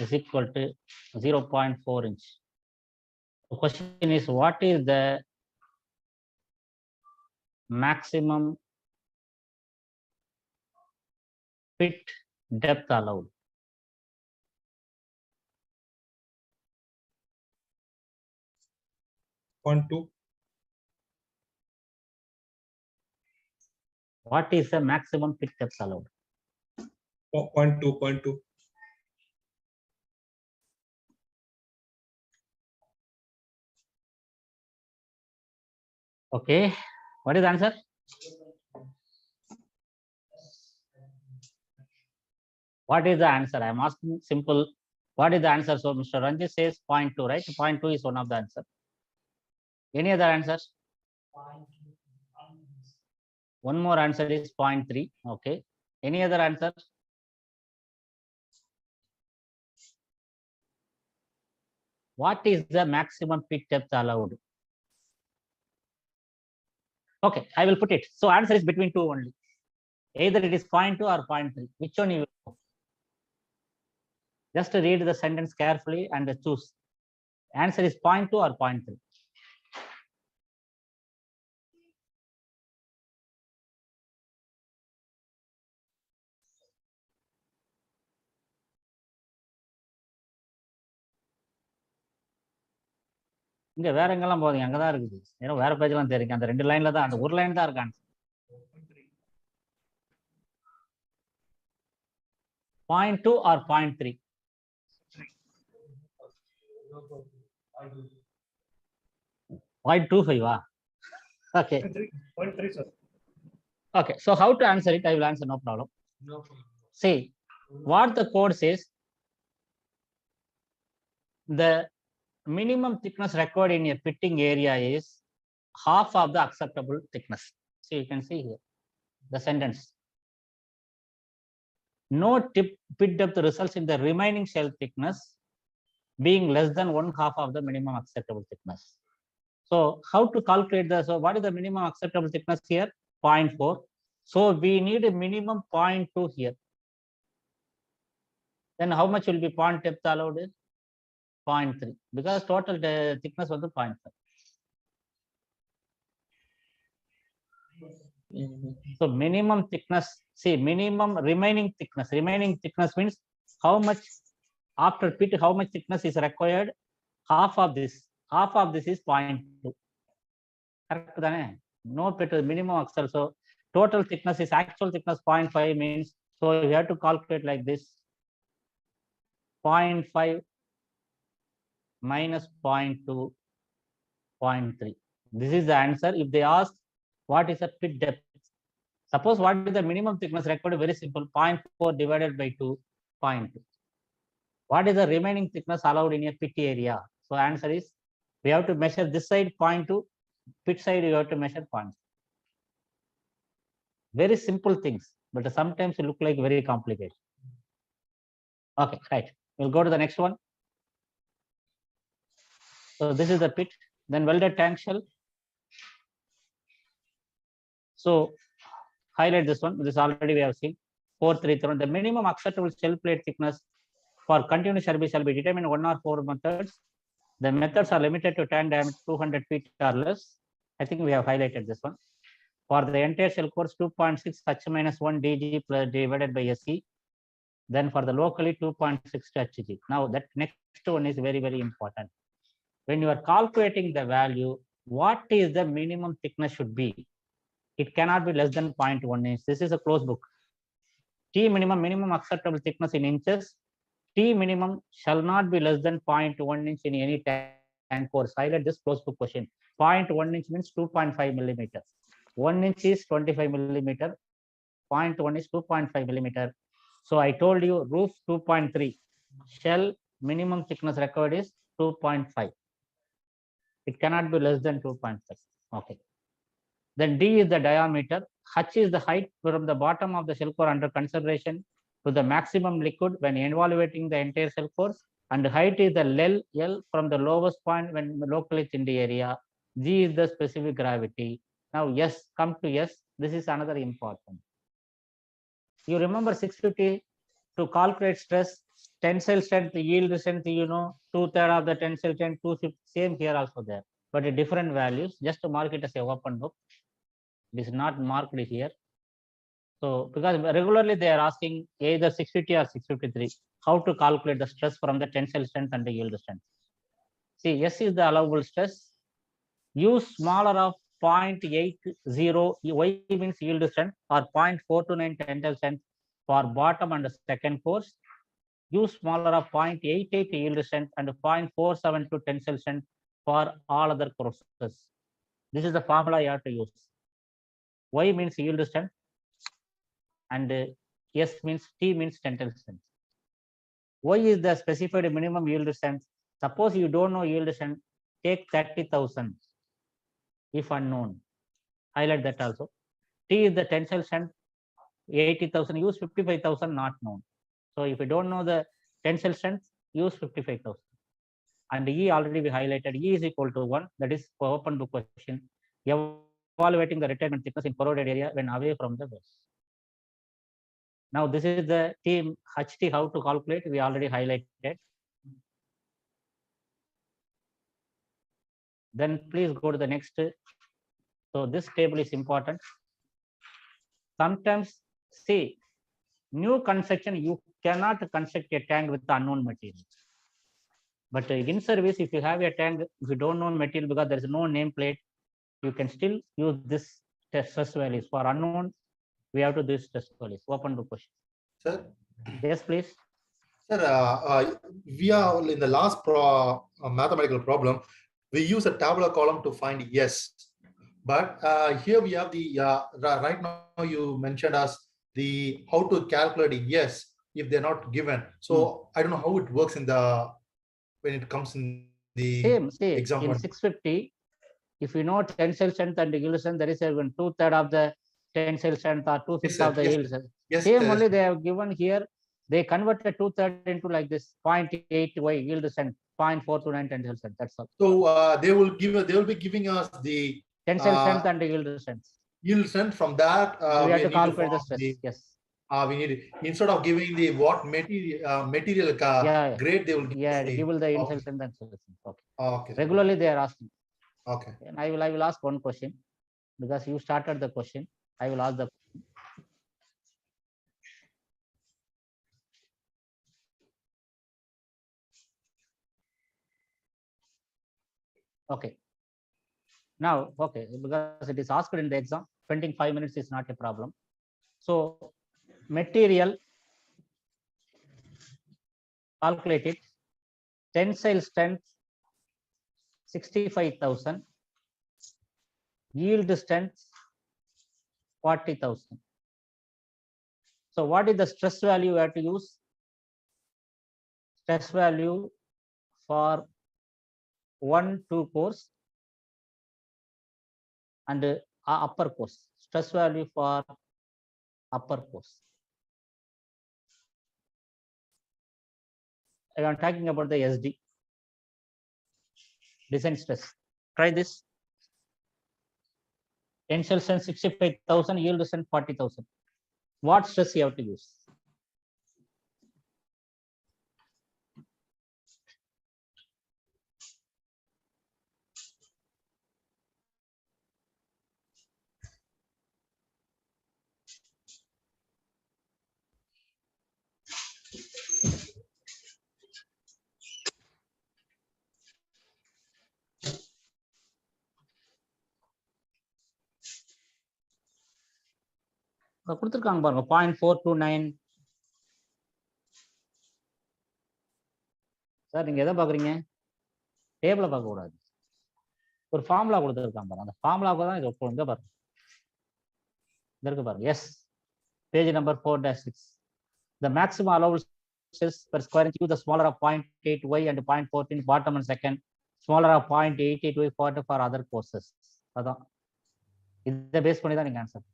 Speaker 1: is equal to 0.4 inch. The question is, what is the maximum pit depth allowed?
Speaker 2: .2.
Speaker 1: What is the maximum pit depth allowed?
Speaker 2: 0.2.
Speaker 1: Okay, what is the answer? What is the answer? I am asking simple. What is the answer? So Mr. Ranjit says 0.2, right? 0.2 is one of the answers. Any other answers? One more answer is 0.3. Okay. Any other answer? What is the maximum pit depth allowed? Okay, I will put it. So answer is between two only. Either it is 0.2 or 0.3. Which one you will go? Just read the sentence carefully and choose. Answer is 0.2 or 0.3. இங்க வேற எங்கெல்லாம் போகுது, அங்கதான் இருக்குது. ஏன்னா வேற பேஜ்லாம் தெரியும். அந்த 2 லைன்ல தான், அந்த ஒரு லைன் தான் இருக்கு answer. 0.2 or 0.3? 0.25. Okay.
Speaker 5: 0.3, sir.
Speaker 1: Okay. So how to answer it? I will answer, no problem.
Speaker 5: No problem.
Speaker 1: See, what the code says, the minimum thickness required in a pitting area is half of the acceptable thickness. So you can see here the sentence. No pit depth results in the remaining shell thickness being less than 1/2 of the minimum acceptable thickness. So how to calculate the, so what is the minimum acceptable thickness here? 0.4. So we need a minimum 0.2 here. Then how much will be point depth allowed? 0.3, because total thickness was the 0.5. So minimum thickness, see, minimum remaining thickness. Remaining thickness means how much after pit, how much thickness is required? Half of this is 0.2. Correct? No pit minimum acceptable. So total thickness is actual thickness 0.5 means, so you have to calculate like this: 0.5 minus 0.2, 0.3. This is the answer. If they ask What is the pit depth? Suppose what is the minimum thickness required? Very simple, 0.4 divided by 2, 0.2. What is the remaining thickness allowed in a pit area? So answer is, we have to measure this side 0.2, pit side you have to measure 0.2. Very simple things, but sometimes it look like very complicated. Okay, right. We'll go to the next one. So this is the pit, then welded tank shell. So highlight this one. This already we have seen. 433. The minimum acceptable shell plate thickness for continuous service shall be determined in 1 or 4 methods. The methods are limited to tank diameter 200 feet or less. I think we have highlighted this one. For the entire shell course, 2.6 H-1 dg plus divided by SE. Then for the locally 2.6 Hg. Now that next one is very, very important. When you are calculating the value, what is the minimum thickness should be? It cannot be less than 0.1 inch. This is a closed book. T minimum acceptable thickness in inches. T minimum shall not be less than 0.1 inch in any tank course. Highlight this closed book question. 0.1 inch means 2.5 millimeter. 1 inch is 25 millimeter. 0.1 is 2.5 millimeter. So I told you roof 2.3. Shell minimum thickness required is 2.5. It cannot be less than 2.5. Okay. Then D is the diameter. H is the height from the bottom of the shell core under consideration to the maximum liquid when evaluating the entire shell core. And height is the L from the lowest point when locally thinned area. G is the specific gravity. Now S, come to S. This is another important. You remember 650 to calculate stress, tensile strength, yield strength, you know, 2/3 of the tensile strength, 250, same here also there, but different values. Just to mark it as a open book. It is not marked here. So because regularly they are asking either 650 or 653, how to calculate the stress from the tensile strength and the yield strength. See, S is the allowable stress. Use smaller of 0.80, Y means yield strength, or 0.429 tensile strength for bottom and second course. Use smaller of 0.88 yield strength and 0.472 tensile strength for all other courses. This is the formula you have to use. Y means yield strength and S means T means tensile strength. Y is the specified minimum yield strength. Suppose you don't know yield strength, take 30,000 if unknown. Highlight that also. T is the tensile strength, 80,000, use 55,000 not known. So if you don't know the tensile strength, use 55,000. And E already we highlighted. E is equal to 1. That is for open book question. Evaluating the retirement thickness in corroded area when away from the base. Now this is the team HT, how to calculate. We already highlighted. Then please go to the next. So this table is important. Sometimes, see, new construction, you cannot construct a tank with unknown material. But in service, if you have a tank, if you don't know material because there is no nameplate, you can still use this stress values. For unknown, we have to do stress values. Open the question.
Speaker 3: Sir?
Speaker 1: Yes, please.
Speaker 3: Sir, we are in the last mathematical problem. We use a tabular column to find yes. But here we have the, right now you mentioned us the how to calculate yes if they're not given. So I don't know how it works in the, when it comes in the
Speaker 1: same
Speaker 3: exam.
Speaker 1: In 650, if you know tensile strength and yield strength, there is even 2/3 of the tensile strength or 2/5 of the yield strength.
Speaker 3: Yes,
Speaker 1: same only they have given here. They converted 2/3 into like this 0.8 Y yield strength, 0.429 tensile strength. That's all.
Speaker 3: So they will be giving us the
Speaker 1: tensile strength and yield strength.
Speaker 3: Yield strength. From that
Speaker 1: we have to calculate the stress. Yes.
Speaker 3: We need, instead of giving the what material grade, they will give
Speaker 1: give the tensile strength and stress. Okay.
Speaker 3: Okay.
Speaker 1: Regularly they are asking.
Speaker 3: Okay.
Speaker 1: And I will ask one question because you started the question. I will ask the. Okay. Now, okay, because it is asked in the exam, spending 5 minutes is not a problem. So, material, calculate it. Tensile strength 65,000. Yield strength 40,000. So what is the stress value we have to use? Stress value for 1-2 course and upper course. Stress value for upper course. I am talking about the SD. Design stress. Try this. Tensile strength 65,000, yield strength 40,000. What stress you have to use? கொடுத்துருக்காங்க பாருங்க 0.429. Sir நீங்க எதை பாக்குறீங்க? டேபிளை பார்க்க கூடாது. ஒரு formula கொடுத்துருக்காங்க பாருங்க. அந்த ஃபார்முலாவுக்கு தான் இது இங்க பாருங்க. இந்த இருக்கு பாருங்க. Yes, page number 4-6. The maximum allowable stress per square inch the smaller of 0.8y and 0.14 bottom and second, smaller of 0.88y for other courses. அதான் இதை பேஸ் பண்ணி தான் நீங்க answer.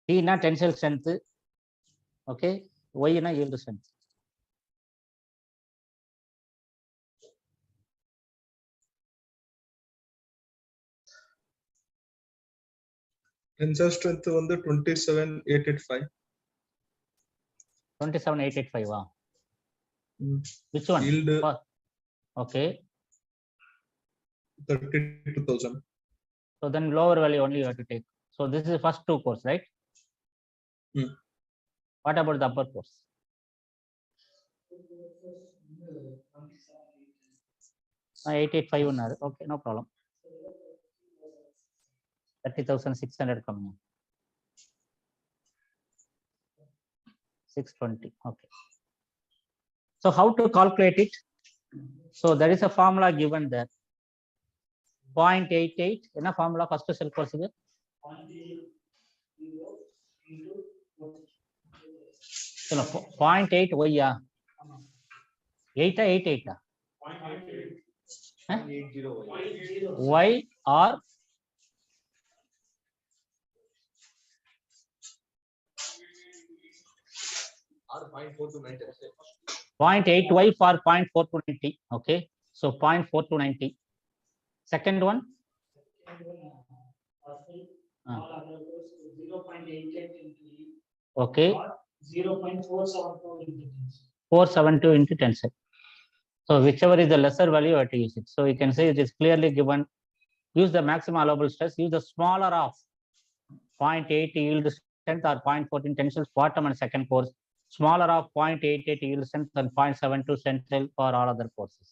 Speaker 1: T na tensile strength, okay, Y na yield strength.
Speaker 2: Tensile strength வந்து 27,885.
Speaker 1: 27,885 வா? Which one?
Speaker 2: Yield
Speaker 1: okay,
Speaker 2: 32,000.
Speaker 1: so then lower value only you have to take. So this is first 2 course, right? What about the upper course? Uh, 885 unnadu. Okay, no problem. 30,600 coming. 620. Okay. So how to calculate it? So there is a formula given there. 0.88. Enna formula first cell course idu? 0.8 y ya? 8 or 88? Y or 0.8y for 0.4290. Okay, so 0.4290. Second one,
Speaker 5: 0.88
Speaker 1: okay,
Speaker 5: 0.472
Speaker 1: into tensile. So whichever is the lesser value, you have to use it. So you can say it is clearly given. Use the maximum allowable stress. Use the smaller of 0.8 yield strength or 0.14 tensile bottom and second course. Smaller of 0.88 yield strength and 0.72 tensile for all other courses.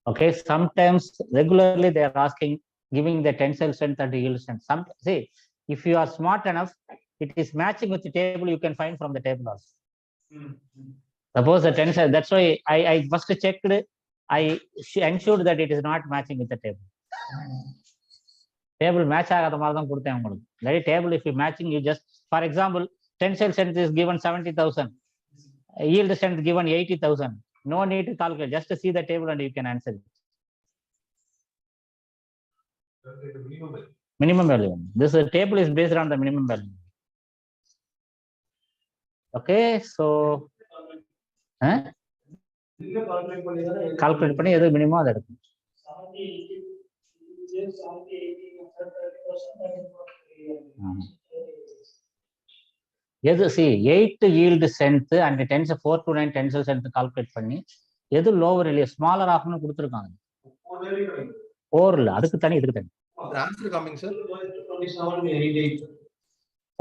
Speaker 1: Okay, sometimes regularly they are asking, giving the tensile strength and yield strength. Some say, if you are smart enough, it is matching with the table, you can find from the table also. Suppose the tensile, that's why I first checked, I ensured that it is not matching with the table. Table match ஆகாத மாதிரி தான் கொடுத்தேன் உங்களுக்கு. Let table if you matching, you just, for example, tensile strength is given 70,000, yield strength given 80,000. No need to calculate, just to see the table and you can answer it. Minimum value. This table is based on the minimum value. Okay, so calculate பண்ணி எது minimum அதை எடுக்கணும். எது see 8 yield strength and tensile 429 tensile strength calculate பண்ணி எது lower இல்லையா smaller ஆஃப்னு கொடுத்துருக்காங்க. 4 இல்ல, அதுக்கு தனி இதுக்கு தனி.
Speaker 3: The answer coming, sir.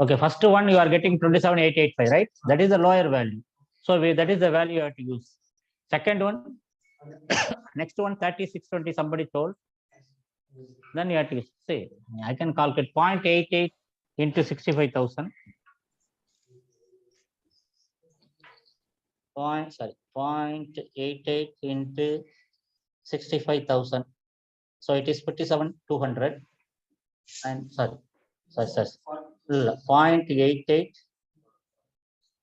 Speaker 1: Okay, first one you are getting 27,885, right? That is the lower value. So that is the value you have to use. Second one, next one 3620 somebody told. Then you have to say, I can calculate 0.88 into 65,000. 0.88 into 65,000. So it is 57,200 and sorry, 0.88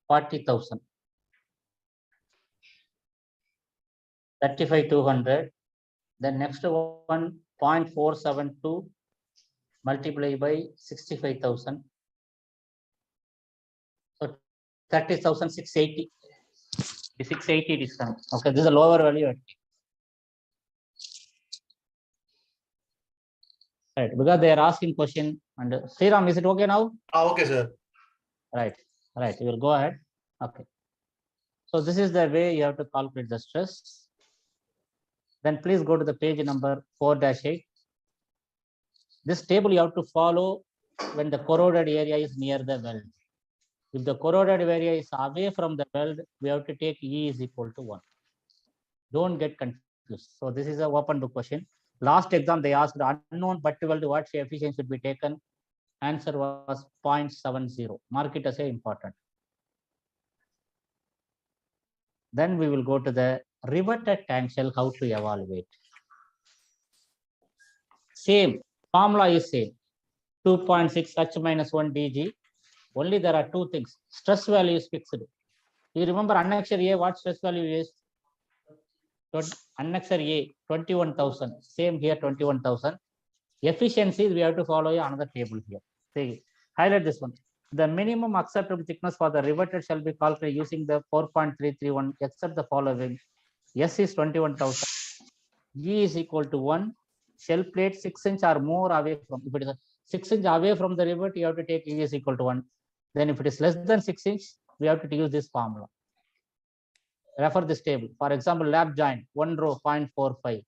Speaker 1: 40,000. 35,200. The next one 0.472 multiplied by 65,000. So 30,680. 680 is coming. Okay, this is a lower value. Right, because they are asking question. And Sriram, is it okay now?
Speaker 3: Okay, sir.
Speaker 1: Right, you will go ahead. Okay. So this is the way you have to calculate the stress. Then please go to the page number 4-8. This table you have to follow when the corroded area is near the weld. If the corroded area is away from the weld, we have to take E is equal to 1. Don't get confused. So this is an open book question. Last exam they asked unknown but weld what efficiency should be taken. Answer was 0.70. Mark it as a important. Then we will go to the riveted tank shell, how to evaluate. Same, formula is same. 2.6 H minus 1 dg. Only there are two things. Stress value is fixed. You remember annexure A, what stress value is? Annexure A, 21,000. Same here, 21,000. Efficiency, we have to follow another table here. See, highlight this one. The minimum acceptable thickness for the riveted shall be calculated using the 4.331, except the following. S is 21,000. E is equal to 1. Shell plate 6 inch or more away from. If it is 6 inch away from the rivet, you have to take E is equal to 1. Then if it is less than 6 inch, we have to use this formula. Refer this table. For example, lap joint 1 row 0.45,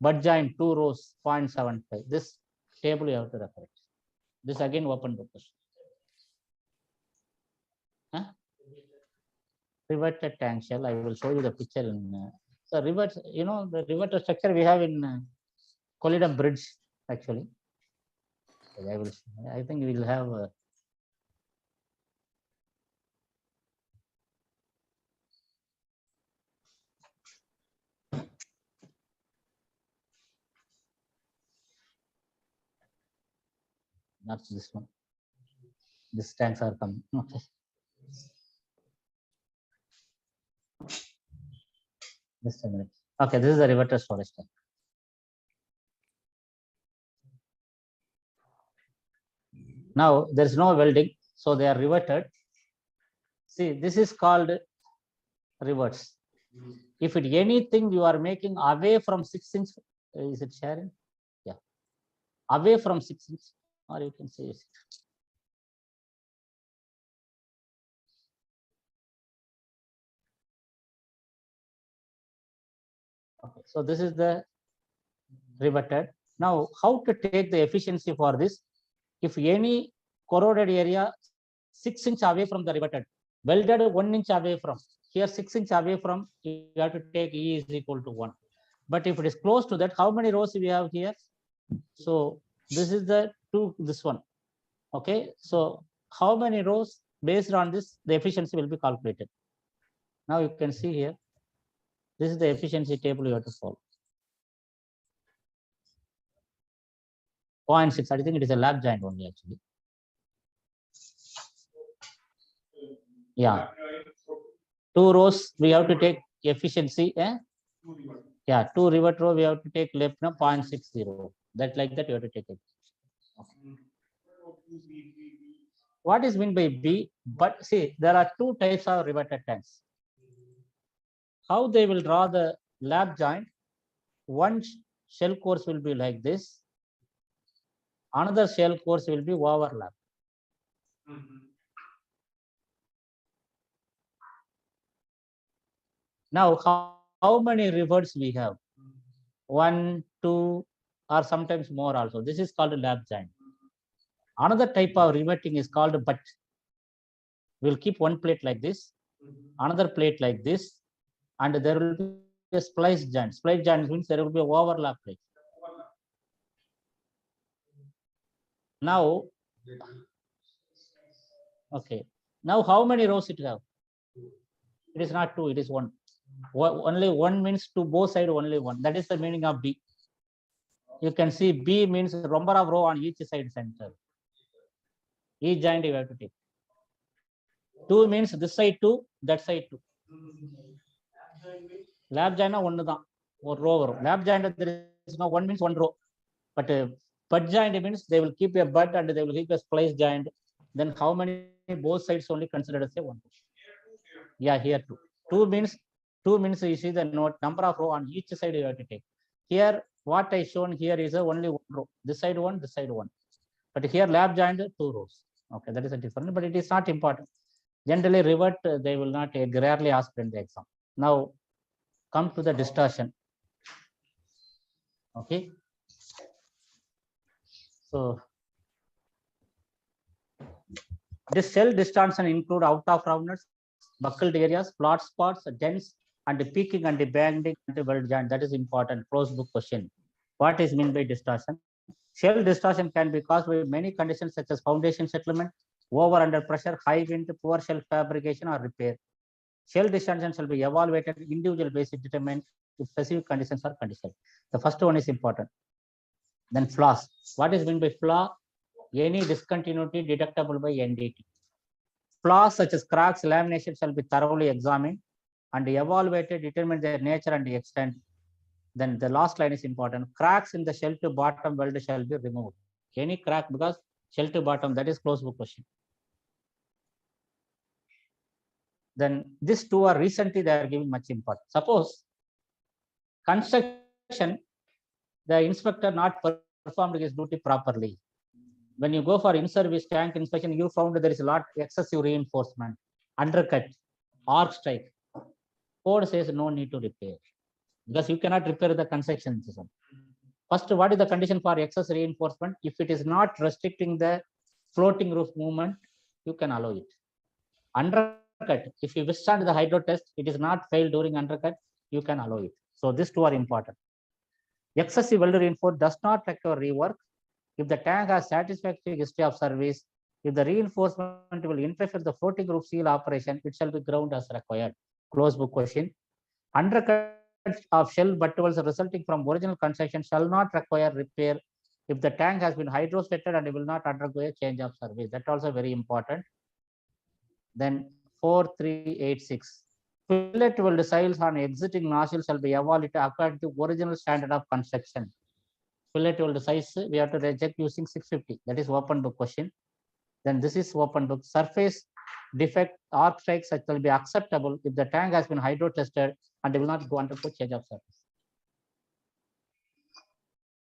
Speaker 1: butt joint 2 rows 0.75. This table you have to refer it. This again open book question. Huh? Riveted tank shell. I will show you the picture in. So rivet, you know, the riveted structure we have in Kollidam Bridge actually. I think we will have. Not this one. These tanks are coming. Okay. Just a minute. Okay, this is a riveted storage tank. Now there is no welding, so they are riveted. See, this is called rivets. If it anything you are making away from 6 inch, is it sharing? Yeah, away from 6 inch, or you can say it. Okay, so this is the riveted. Now, how to take the efficiency for this? If any corroded area 6 inch away from the riveted, welded 1 inch away from, here 6 inch away from, you have to take E is equal to 1. But if it is close to that, how many rows we have here? So this is the this one. Okay, so how many rows? Based on this, the efficiency will be calculated. Now you can see here, this is the efficiency table you have to follow. 0.6, I think it is a lap joint only actually. Yeah. 2 rows, we have to take efficiency. Yeah, 2 rivet row, we have to take left now 0.60. That like that you have to take it. Okay. What is meant by B? But see, there are 2 types of riveted tanks. How they will draw the lap joint? One shell course will be like this. Another shell course will be overlap. Now, how many rivets we have? 1, 2, or sometimes more also. This is called a lap joint. Another type of riveting is called butt. We'll keep one plate like this, another plate like this, and there will be a splice joint. Splice joint means there will be an overlap plate. Now, okay. Now, how many rows it have? It is not 2, it is 1. Only 1 means to both sides, only 1. That is the meaning of B. You can see B means number of row on each side center. Each joint you have to take. 2 means this side 2, that side 2. Lap joint one தான் ஒரு row வரும். Lap joint there is no one means one row. But bud joint means they will keep a bud and they will keep a splice joint. Then how many both sides only considered as a one? Yeah, here 2. 2 means you see the note number of row on each side you have to take. Here what I shown here is only one row. This side 1, this side 1. But here lap joint 2 rows. Okay, that is a different, but it is not important. Generally revert they will not rarely ask in the exam. Now come to the distortion. Okay. So this cell distortion include out of roundness, buckled areas, flat spots, dents, and the peaking and the banding and the weld joint. That is important. Close book question. What is meant by distortion? Shell distortion can be caused by many conditions such as foundation settlement, over under pressure, high wind, poor shell fabrication or repair. Shell distortion shall be evaluated individual basis determined if specific conditions are conditional. The first one is important. Then flaws. What is meant by flaw? Any discontinuity detectable by NDT. Flaws such as cracks, lamination shall be thoroughly examined and evaluated, determine their nature and the extent. Then the last line is important. Cracks in the shell to bottom weld shall be removed. Any crack because shell to bottom, that is close book question. Then these two are recently they are giving much importance. Suppose construction, the inspector not performed his duty properly. When you go for in-service tank inspection, you found there is a lot excessive reinforcement, undercut, arc strike. Code says no need to repair because you cannot repair the construction system. First, what is the condition for excess reinforcement? If it is not restricting the floating roof movement, you can allow it. Undercut, if you withstand the hydro test, it is not failed during undercut, you can allow it. So these two are important. Excessive weld reinforcement does not require rework. If the tank has satisfactory history of service, if the reinforcement will interfere the floating roof seal operation, it shall be ground as required. Close book question. Undercut of shell buttholes resulting from original construction shall not require repair if the tank has been hydrostated and will not undergo a change of service. That also very important. Then 4386. Fillet weld siles on exiting nozzle shall be evaluated according to original standard of construction. Fillet weld size we have to reject using 650. That is open book question. Then this is open book. Surface defect arc strikes will be acceptable if the tank has been hydro tested and will not go undergo change of service.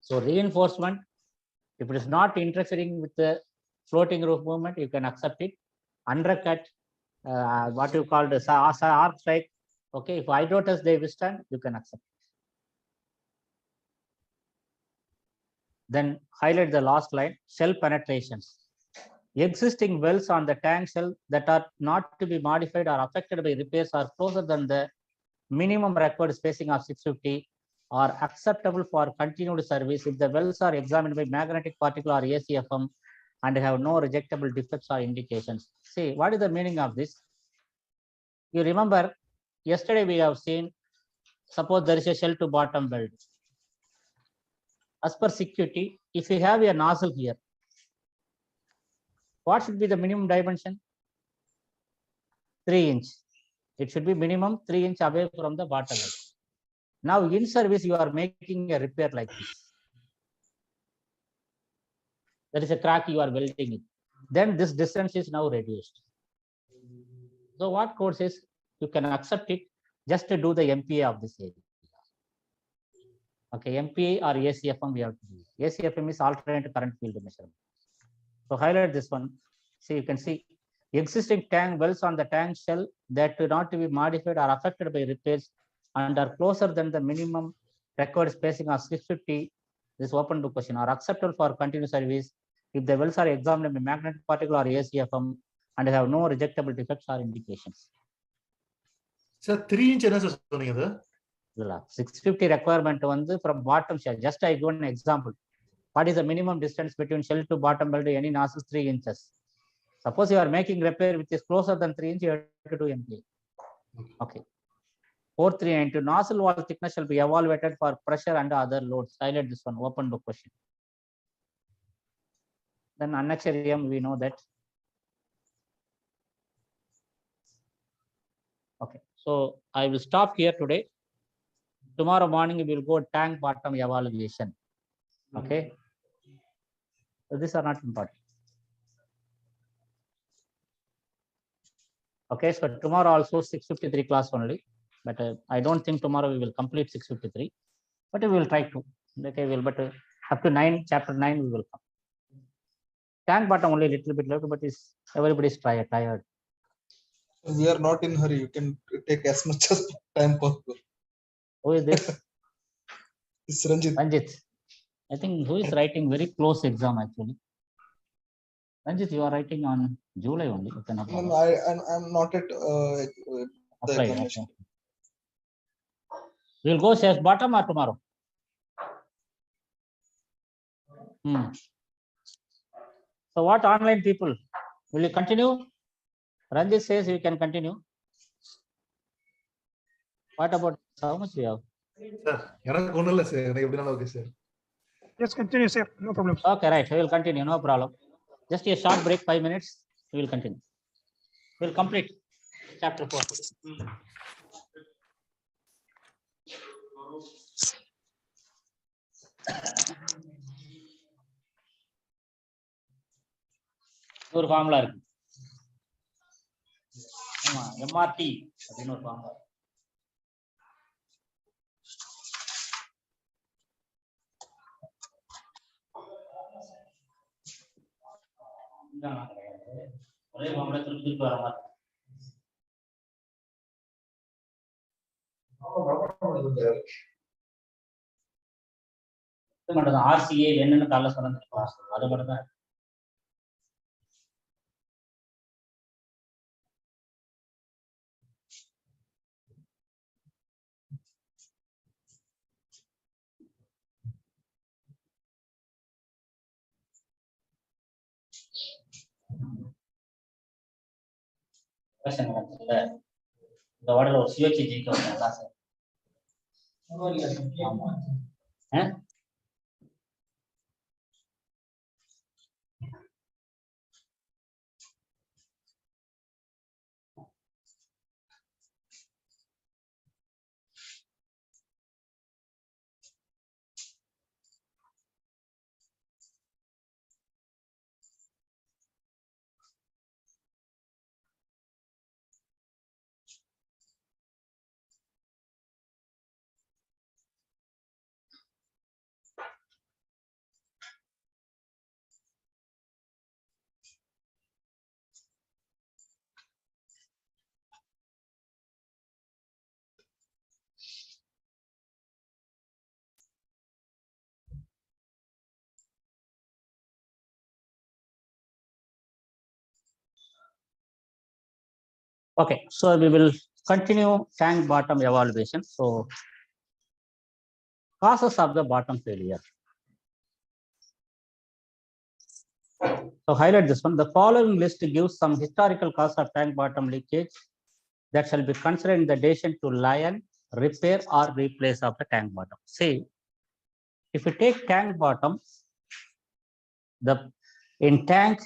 Speaker 1: So reinforcement, if it is not interfering with the floating roof movement, you can accept it. Undercut, what you call the arc strike. Okay, if hydro test they withstand, you can accept it. Then highlight the last line, shell penetrations. Existing wells on the tank shell that are not to be modified or affected by repairs are closer than the minimum required spacing of 650 are acceptable for continued service if the wells are examined by magnetic particle or ACFM and have no rejectable defects or indications. See, what is the meaning of this? You remember, yesterday we have seen, suppose there is a shell to bottom weld. As per security, if you have a nozzle here, what should be the minimum dimension? 3 inch. It should be minimum 3 inch away from the bottom. Now in service, you are making a repair like this. There is a crack, you are welding it. Then this distance is now reduced. So what code says? You can accept it just to do the MPA of this area. Okay, MPA or ACFM we have to do. ACFM is alternate current field measurement. So highlight this one. See, you can see existing tank wells on the tank shell that do not be modified or affected by repairs and are closer than the minimum required spacing of 650. This open book question are acceptable for continuous service if the wells are examined by magnetic particle or ACFM and have no rejectable defects or indications.
Speaker 3: Sir, 3 inch என்ன sir சொன்னீங்க அது?
Speaker 1: 650 requirement வந்து from bottom shell. Just I give an example. What is the minimum distance between shell to bottom weld? Any nozzle 3 inches. Suppose you are making repair which is closer than 3 inches, you have to do MPA. Okay. 4392. Nozzle wall thickness shall be evaluated for pressure and other loads. Highlight this one, open book question. Then annexure M, we know that. Okay, so I will stop here today. Tomorrow morning we will go tank bottom evaluation. Okay, so these are not important. Okay, so tomorrow also 653 class only, but I don't think tomorrow we will complete 653, but we will try to. Okay, we will, but up to 9, chapter 9 we will come. Tank bottom only little bit left, but is everybody is tired.
Speaker 2: We are not in hurry. You can take as much as time possible.
Speaker 1: Who is this?
Speaker 2: It's Ranjit.
Speaker 1: Ranjit. I think who is writing very close exam actually. Ranjit, you are writing on July only. You can apply.
Speaker 2: No, I'm not at the
Speaker 1: Apply,
Speaker 2: examination.
Speaker 1: okay. We will go says bottom or tomorrow. So what online people? Will you continue? Ranjit says you can continue. What about how much we have?
Speaker 4: Yes, continue, sir. No problem.
Speaker 1: Okay, right. We will continue. No problem. Just a short break, 5 minutes. We will continue. We will complete chapter 4. ஒரு formula இருக்கு. ஆமா, MRT அப்படின்னு ஒரு formula. ஒரே formula திருப்பி வர மாதிரி. RCA என்னன்னு காலைல சொன்னது அது மட்டும் தான். இந்த வார்டில் ஒரு சுயேட்சை ஜெயிக்க வந்தாங்களா sir? Okay, so we will continue tank bottom evaluation. So causes of the bottom failure. So highlight this one. The following list gives some historical cause of tank bottom leakage that shall be considered in the decision to line, repair or replace of the tank bottom. See, if you take tank bottom, in tank,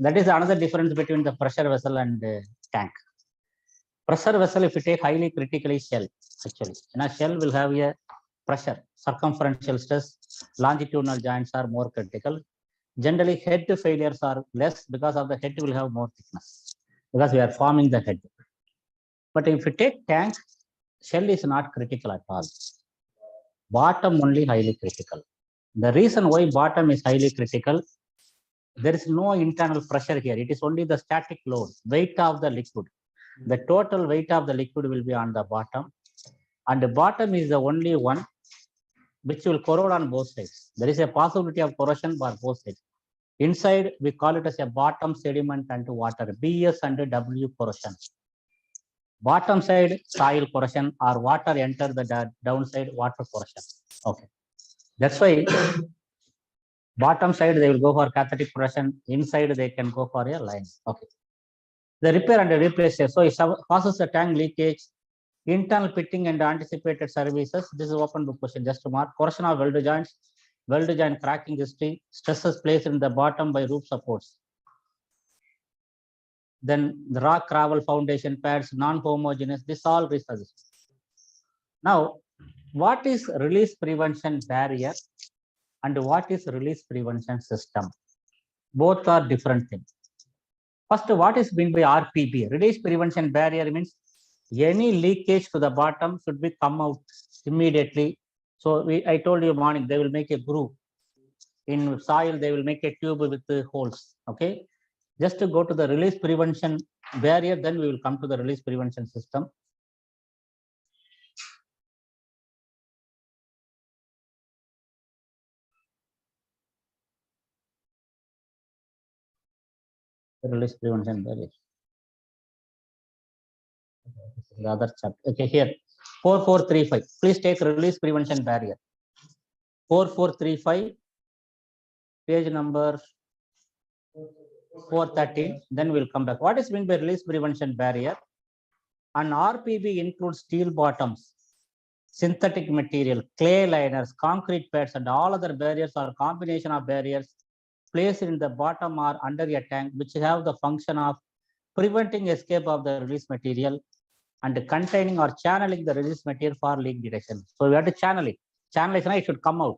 Speaker 1: that is another difference between the pressure vessel and tank. Pressure vessel, if you take highly critically shell, actually, a shell will have a pressure, circumferential stress, longitudinal joints are more critical. Generally, head failures are less because of the head will have more thickness, because we are forming the head. But if you take tank, shell is not critical at all. Bottom only highly critical. The reason why bottom is highly critical, there is no internal pressure here. It is only the static load, weight of the liquid. The total weight of the liquid will be on the bottom, and the bottom is the only one which will corrode on both sides. There is a possibility of corrosion for both sides. Inside, we call it as a bottom sediment and water, BS and W corrosion. Bottom side, soil corrosion, or water enter the downside, water corrosion. Okay. That's why bottom side, they will go for cathodic corrosion. Inside, they can go for a line. Okay. The repair and replace. So it causes the tank leakage Internal pitting and anticipated services. This is open book question, just to mark. Corrosion of weld joints, weld joint cracking history, stresses placed in the bottom by roof supports. Then the rock gravel foundation pads, non-homogeneous, this all research. Now, what is release prevention barrier and what is release prevention system? Both are different things. First, what is meant by RPB? Release prevention barrier means any leakage to the bottom should be come out immediately. So I told you morning, they will make a groove. In soil, they will make a tube with the holes. Okay. Just to go to the release prevention barrier, then we will come to the release prevention system. The release prevention barrier. The other chapter. Okay, here 4435. Please take release prevention barrier. 4435, page number 413. Then we'll come back. What is meant by release prevention barrier? An RPB includes steel bottoms, synthetic material, clay liners, concrete pads, and all other barriers or combination of barriers placed in the bottom or under a tank, which have the function of preventing escape of the release material and containing or channeling the release material for leak detection. So we have to channel it. Channelization, it should come out.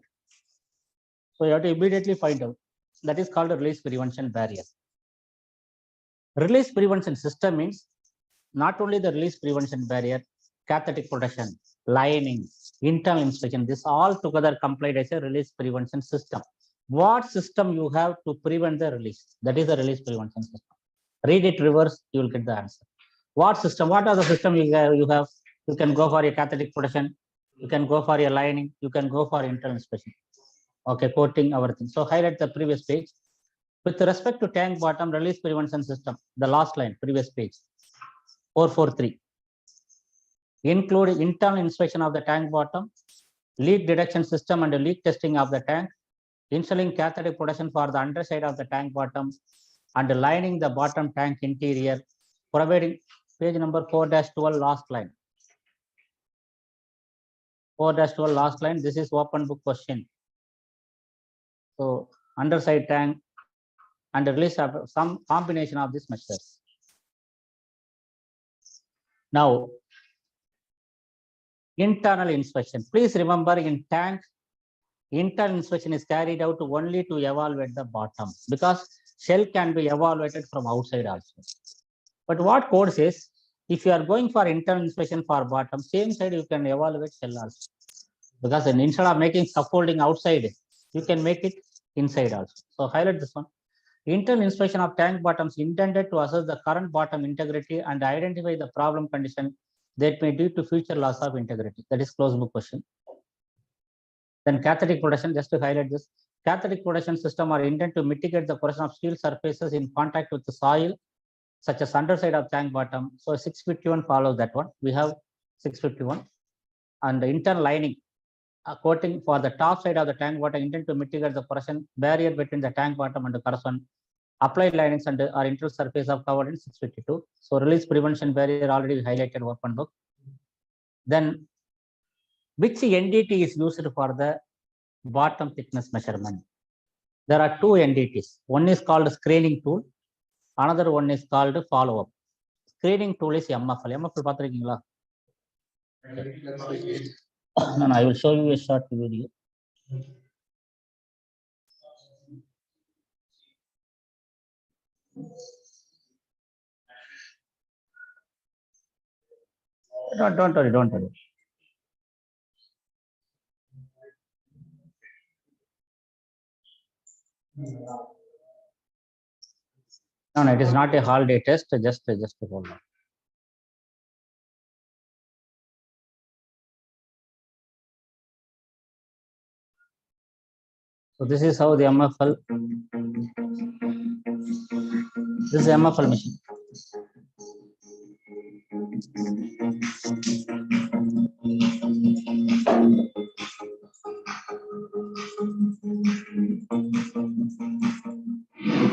Speaker 1: So you have to immediately find out. That is called a release prevention barrier. Release prevention system means not only the release prevention barrier, cathetic protection, lining, internal inspection, this all together complied as a release prevention system. What system you have to prevent the release? That is the release prevention system. Read it reverse, you will get the answer. What system? What are the system you have? You can go for a cathetic protection, you can go for a lining, you can go for internal inspection. Okay, coating, everything. So highlight the previous page. With respect to tank bottom release prevention system, the last line, previous page, 443. Include internal inspection of the tank bottom, leak detection system and leak testing of the tank, installing cathetic protection for the underside of the tank bottom, and lining the bottom tank interior, providing page number 4-12 last line. 4-12 last line. This is open book question. So underside tank and release of some combination of these measures. Now, internal inspection. Please remember, in tank, internal inspection is carried out only to evaluate the bottom, because shell can be evaluated from outside also. But what code says, if you are going for internal inspection for bottom, same side you can evaluate shell also. Because instead of making scaffolding outside, you can make it inside also. So highlight this one. Internal inspection of tank bottoms intended to assess the current bottom integrity and identify the problem condition that may lead to future loss of integrity. That is closed book question. Then cathetic protection, just to highlight this. Cathetic protection system are intended to mitigate the corrosion of steel surfaces in contact with the soil, such as underside of tank bottom. So 651 follows that one. We have 651. And the internal lining, a coating for the top side of the tank bottom intended to mitigate the corrosion barrier between the tank bottom and the corrosion. Applied linings and our internal surface are covered in 652. So release prevention barrier already highlighted open book. Then which NDT is used for the bottom thickness measurement? There are two NDTs. One is called screening tool. Another one is called follow-up. Screening tool is MFL. MFL pathirikingla? No, I will show you a short video. Don't worry, don't worry. No, it is not a holiday test. Just hold on. So this is how the MFL. This is MFL machine.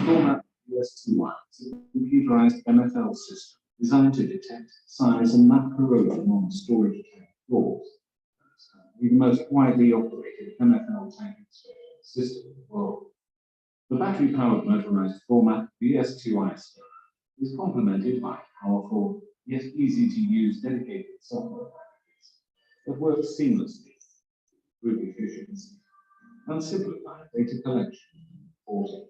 Speaker 6: Format US1 is a computerized MFL system designed to detect, size, and map corrosion on storage tank floors. The most widely operated MFL tank inspection system in the world. The battery-powered motorized format BS2i is complemented by powerful yet easy-to-use dedicated software packages that work seamlessly, improve efficiency, and simplify data collection and reporting.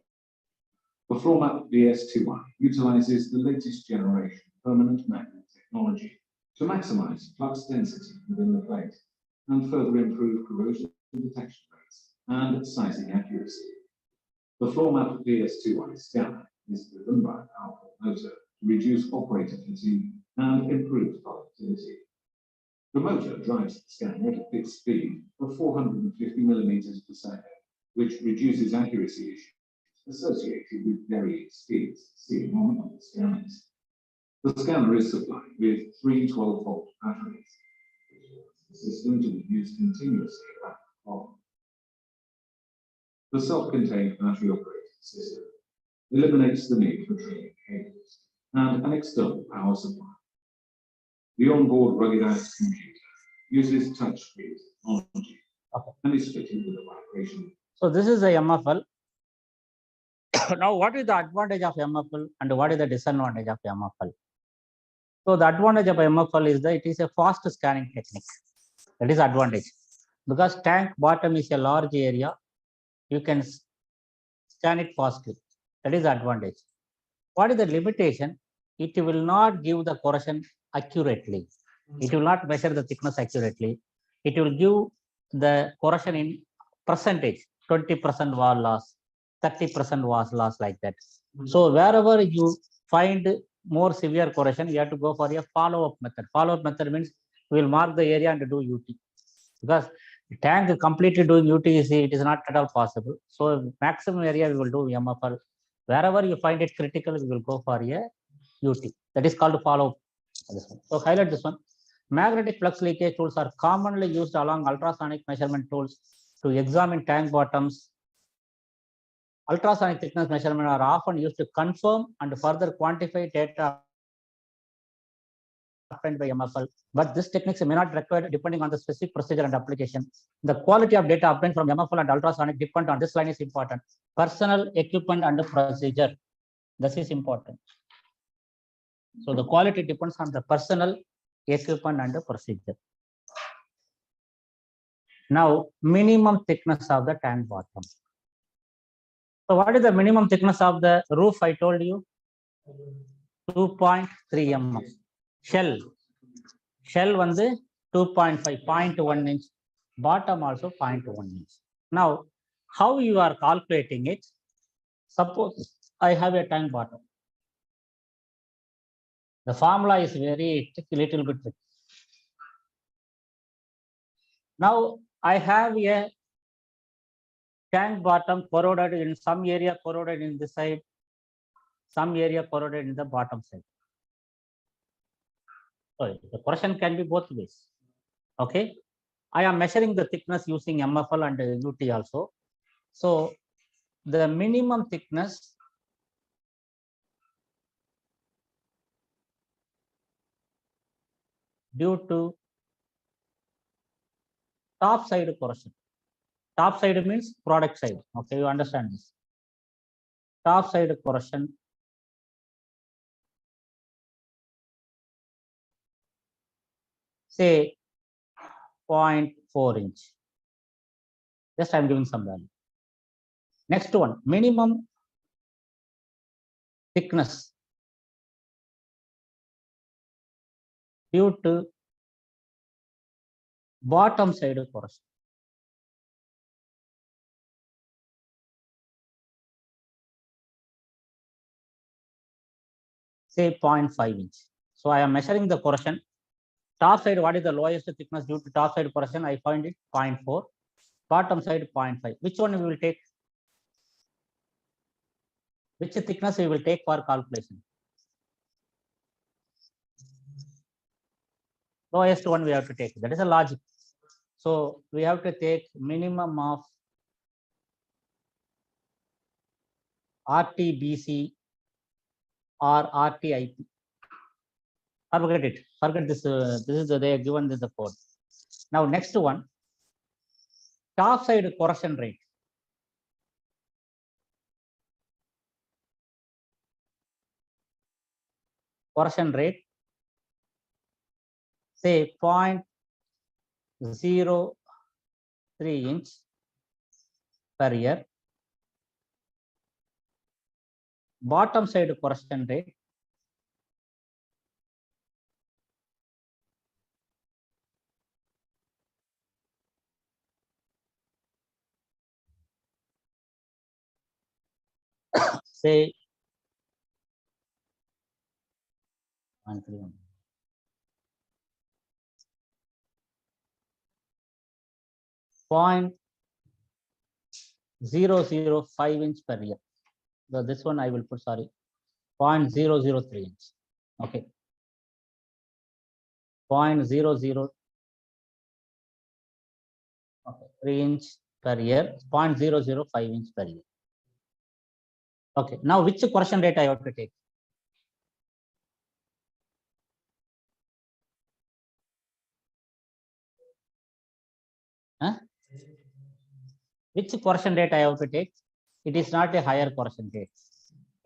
Speaker 6: The floor map BS2i utilizes the latest generation permanent magnet technology to maximize flux density within the plate and further improve corrosion detection rates and sizing accuracy. The floor map BS2i scanner is driven by a powerful motor to reduce operator fatigue and improve productivity. The motor drives the scanner at a fixed speed of 450 millimeters per second, which reduces accuracy issues associated with varying speeds seen on other scanners. The scanner is supplied with three 12-volt batteries, which allows the system to be used continuously around the clock. The self-contained battery operating system eliminates the need for training cables and an external power supply. The onboard ruggedized computer uses touchscreen technology and is fitted with a vibration.
Speaker 1: So this is a MFL. Now, what is the advantage of MFL and what is the disadvantage of MFL? So the advantage of MFL is that it is a fast scanning technique. That is advantage. Because tank bottom is a large area, you can scan it fastly. That is the advantage. What is the limitation? It will not give the corrosion accurately. It will not measure the thickness accurately. It will give the corrosion in percentage, 20% wall loss, 30% was loss, like that. So wherever you find more severe corrosion, you have to go for a follow-up method. Follow-up method means we will mark the area and do UT. Because the tank completely doing UTC, it is not at all possible. So maximum area we will do MFL. Wherever you find it critical, we will go for a UT. That is called follow-up. So highlight this one. Magnetic flux leakage tools are commonly used along ultrasonic measurement tools to examine tank bottoms. Ultrasonic thickness measurement are often used to confirm and further quantify data obtained by MFL, but this techniques may not require depending on the specific procedure and application. The quality of data obtained from MFL and ultrasonic depend on this line is important. Personal, equipment, and procedure. This is important. So the quality depends on the personal, equipment, and the procedure. Now, minimum thickness of the tank bottom. So what is the minimum thickness of the roof? I told you 2.3 mm. Shell one 2.5, 0.1 inch. Bottom also 0.1 inch. Now, how you are calculating it? Suppose I have a tank bottom. The formula is very little bit tricky. Now I have a tank bottom corroded in some area, corroded in this side, some area corroded in the bottom side. So the corrosion can be both ways. Okay. I am measuring the thickness using MFL and UT also. So the minimum thickness due to top side corrosion. Top side means product side. Okay, you understand this. Top side corrosion say 0.4 inch. Just I'm giving some value. Next one, minimum thickness due to bottom side corrosion. Say 0.5 inch. So I am measuring the corrosion. Top side, what is the lowest thickness due to top side corrosion? I find it 0.4. Bottom side 0.5. Which one we will take? Which thickness we will take for calculation? Lowest one we have to take. That is a logic. So we have to take minimum of RTBC or RTIP. Forget it. Forget this. This is they are given this the code. Now next one, top side correction rate. Correction rate, say 0.03 inch per year. Bottom side correction rate, say 0.005 inch per year. So this one I will put, sorry, 0.003 inch. Okay. 0.00 3 inch per year, 0.005 inch per year. Okay. Now which correction rate I have to take? Huh? Which correction rate I have to take? It is not a higher correction rate.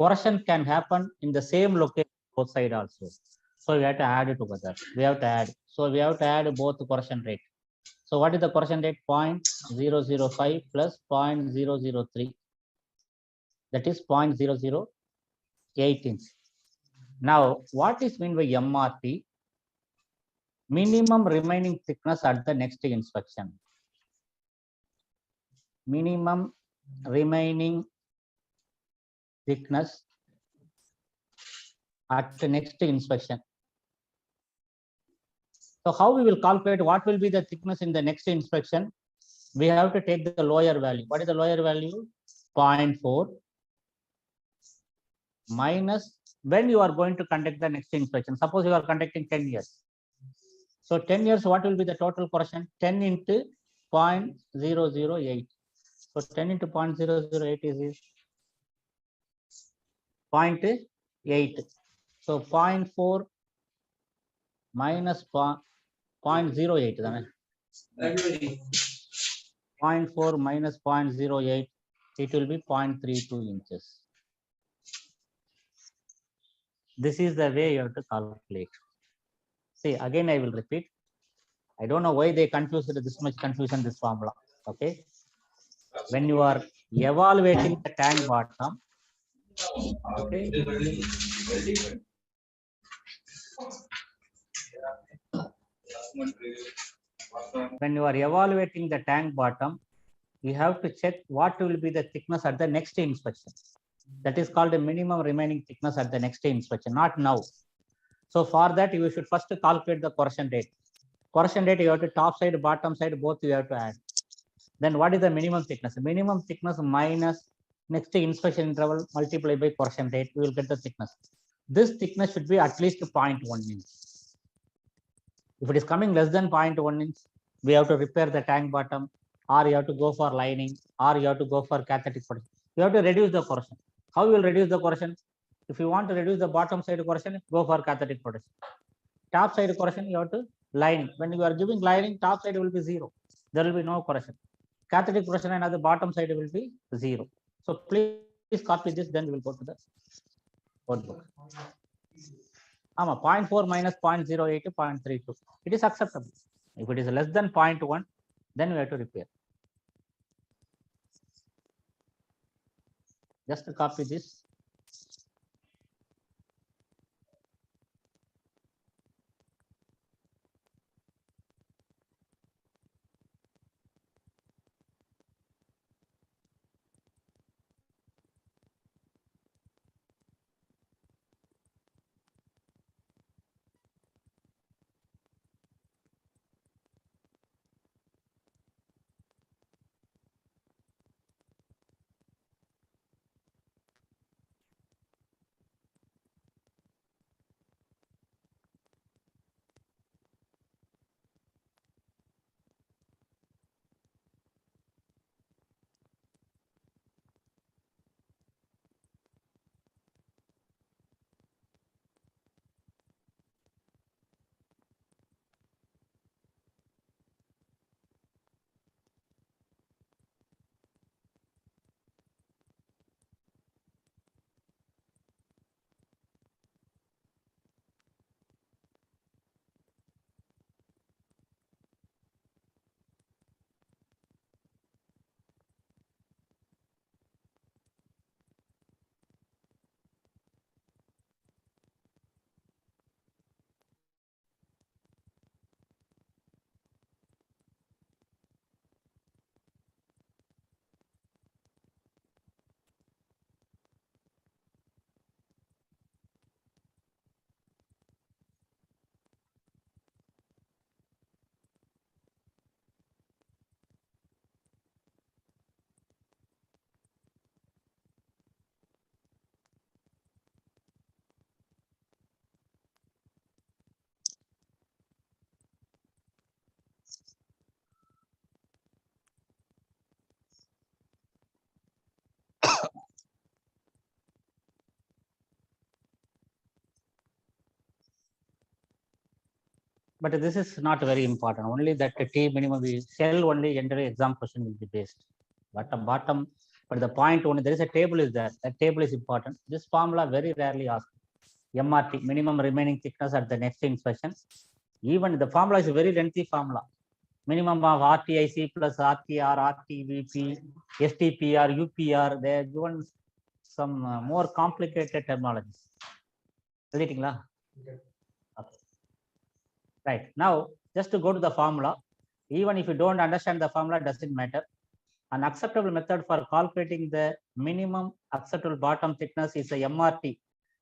Speaker 1: Correction can happen in the same location both side also. So we have to add it together. We have to add. So we have to add both the correction rate. So what is the correction rate? 0.005 plus 0.003. That is 0.008 inch. Now, what is meant by MRT? Minimum remaining thickness at the next inspection. Minimum remaining thickness at the next inspection. So how we will calculate what will be the thickness in the next inspection? We have to take the lower value. What is the lower value? 0.4 minus when you are going to conduct the next inspection. Suppose you are conducting 10 years. So 10 years, what will be the total correction? 10 into 0.008. So 10 into 0.008 is 0.8. So 0.4 minus 0.08. 0.4 minus 0.08, it will be 0.32 inches. This is the way you have to calculate. See, again, I will repeat. I don't know why they confused this much confusion, this formula. Okay. When you are evaluating the tank bottom, okay. When you are evaluating the tank bottom, you have to check what will be the thickness at the next inspection. That is called the minimum remaining thickness at the next inspection, not now. So for that, you should first calculate the correction rate. Correction rate, you have to top side, bottom side, both you have to add. Then what is the minimum thickness? Minimum thickness minus next inspection interval multiplied by correction rate, we will get the thickness. This thickness should be at least 0.1 inch. If it is coming less than 0.1 inch, we have to repair the tank bottom, or you have to go for lining, or you have to go for cathetic protection. You have to reduce the correction. How you will reduce the correction? If you want to reduce the bottom side correction, go for cathetic protection. Top side correction, you have to lining. When you are giving lining, top side will be 0. There will be no correction. Cathetic correction and the bottom side will be 0. So please copy this, then we will go to the notebook. 0.4 minus 0.08 to 0.32. It is acceptable. If it is less than 0.1, then we have to repair. Just to copy this. but this is not very important. Only that T minimum we shell only generally exam question will be based. Bottom, but the point only there is a table is there. That table is important. This formula very rarely asked. MRT, minimum remaining thickness at the next inspection. Even the formula is a very lengthy formula. Minimum of RTIC plus RTR, RTVP, STPR, UPR. They are given some more complicated terminologies. Okay. Right. Now, just to go to the formula, even if you don't understand the formula, doesn't matter. An acceptable method for calculating the minimum acceptable bottom thickness is a MRT.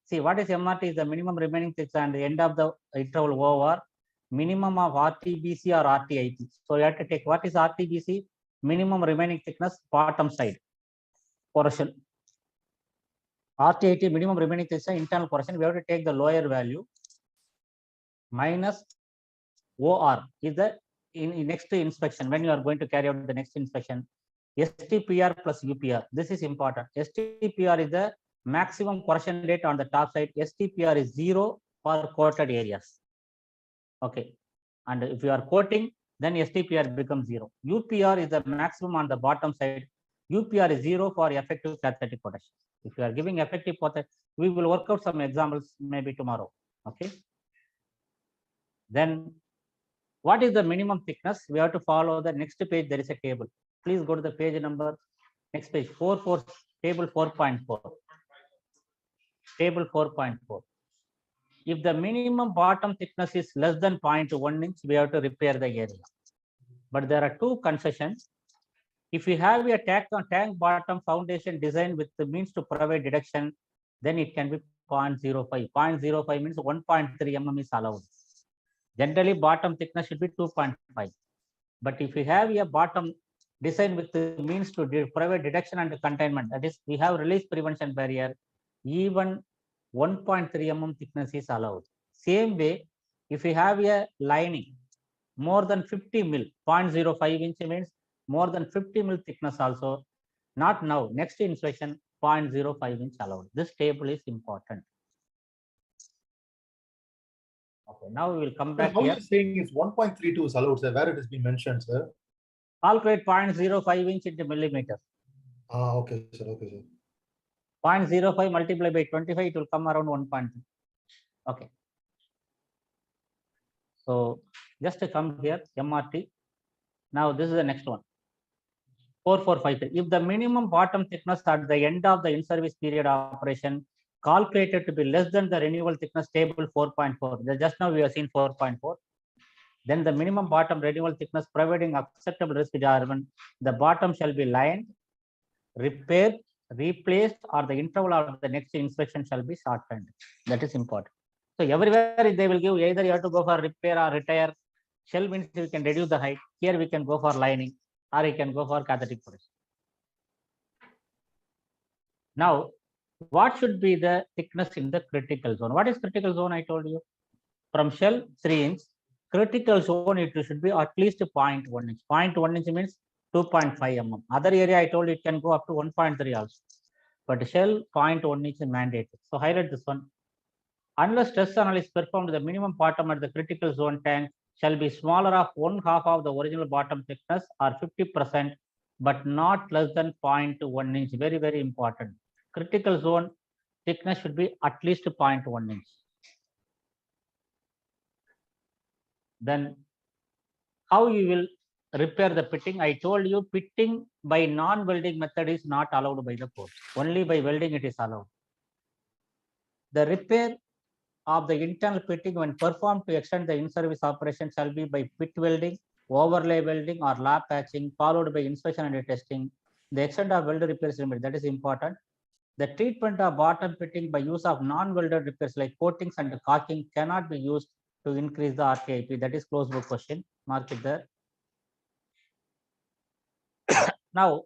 Speaker 1: See, what is MRT? Is the minimum remaining thickness and the end of the interval over minimum of RTBC or RTIP. So you have to take what is RTBC? Minimum remaining thickness, bottom side portion. RTIP, minimum remaining thickness, internal portion. We have to take the lower value minus OR is the in next inspection. When you are going to carry out the next inspection, STPR plus UPR. This is important. STPR is the maximum portion rate on the top side. STPR is 0 for coated areas. Okay. And if you are coating, then STPR becomes 0. UPR is the maximum on the bottom side. UPR is 0 for effective catalytic protection. If you are giving effective protection, we will work out some examples maybe tomorrow. Okay. Then what is the minimum thickness? We have to follow the next page. There is a table. Please go to the page number. Next page 4.4, table 4.4. Table 4.4. If the minimum bottom thickness is less than 0.1 inch, we have to repair the area. But there are two concessions. If you have a tank bottom foundation designed with the means to provide deduction, then it can be 0.05. 0.05 means 1.3 mm is allowed. Generally, bottom thickness should be 2.5. But if you have a bottom design with the means to provide deduction and containment, that is, we have release prevention barrier, even 1.3 mm thickness is allowed. Same way, if you have a lining more than 50 mil, 0.05 inch means more than 50 mil thickness also, not now, next inspection 0.05 inch allowed. This table is important. Okay, now we will come back
Speaker 3: How
Speaker 1: here.
Speaker 3: are you saying it's 1.32 is allowed, sir? Where it has been mentioned, sir?
Speaker 1: Calculate 0.05 inch into millimeter.
Speaker 3: Okay, sir. Okay, sir.
Speaker 1: 0.05 multiplied by 25, it will come around 1.2. Okay. So just to come here, MRT. Now this is the next one. 4453. If the minimum bottom thickness at the end of the in-service period operation calculated to be less than the renewal thickness, table 4.4. Just now we have seen 4.4. Then the minimum bottom renewal thickness providing acceptable risk adjustment, the bottom shall be lined, repaired, replaced, or the interval of the next inspection shall be shortened. That is important. So everywhere they will give either you have to go for repair or retire. Shell means we can reduce the height. Here we can go for lining or you can go for cathetic protection. Now, what should be the thickness in the critical zone? What is critical zone? I told you from shell 3 inch. Critical zone it should be at least 0.1 inch. 0.1 inch means 2.5 mm. Other area I told you it can go up to 1.3 also. But shell 0.1 inch is mandated. So highlight this one. Unless stress analysis performed, the minimum bottom at the critical zone tank shall be smaller of 1/2 of the original bottom thickness or 50%, but not less than 0.1 inch. Very, very important. Critical zone thickness should be at least 0.1 inch. Then how you will repair the pitting? I told you pitting by non-welding method is not allowed by the code. Only by welding it is allowed. The repair of the internal pitting when performed to extend the in-service operation shall be by pit welding, overlay welding, or lap patching, followed by inspection and testing. The extent of weld repairs limit, that is important. The treatment of bottom pitting by use of non-welded repairs like coatings and caulking cannot be used to increase the RTIP. That is closed book question. Mark it there. Now,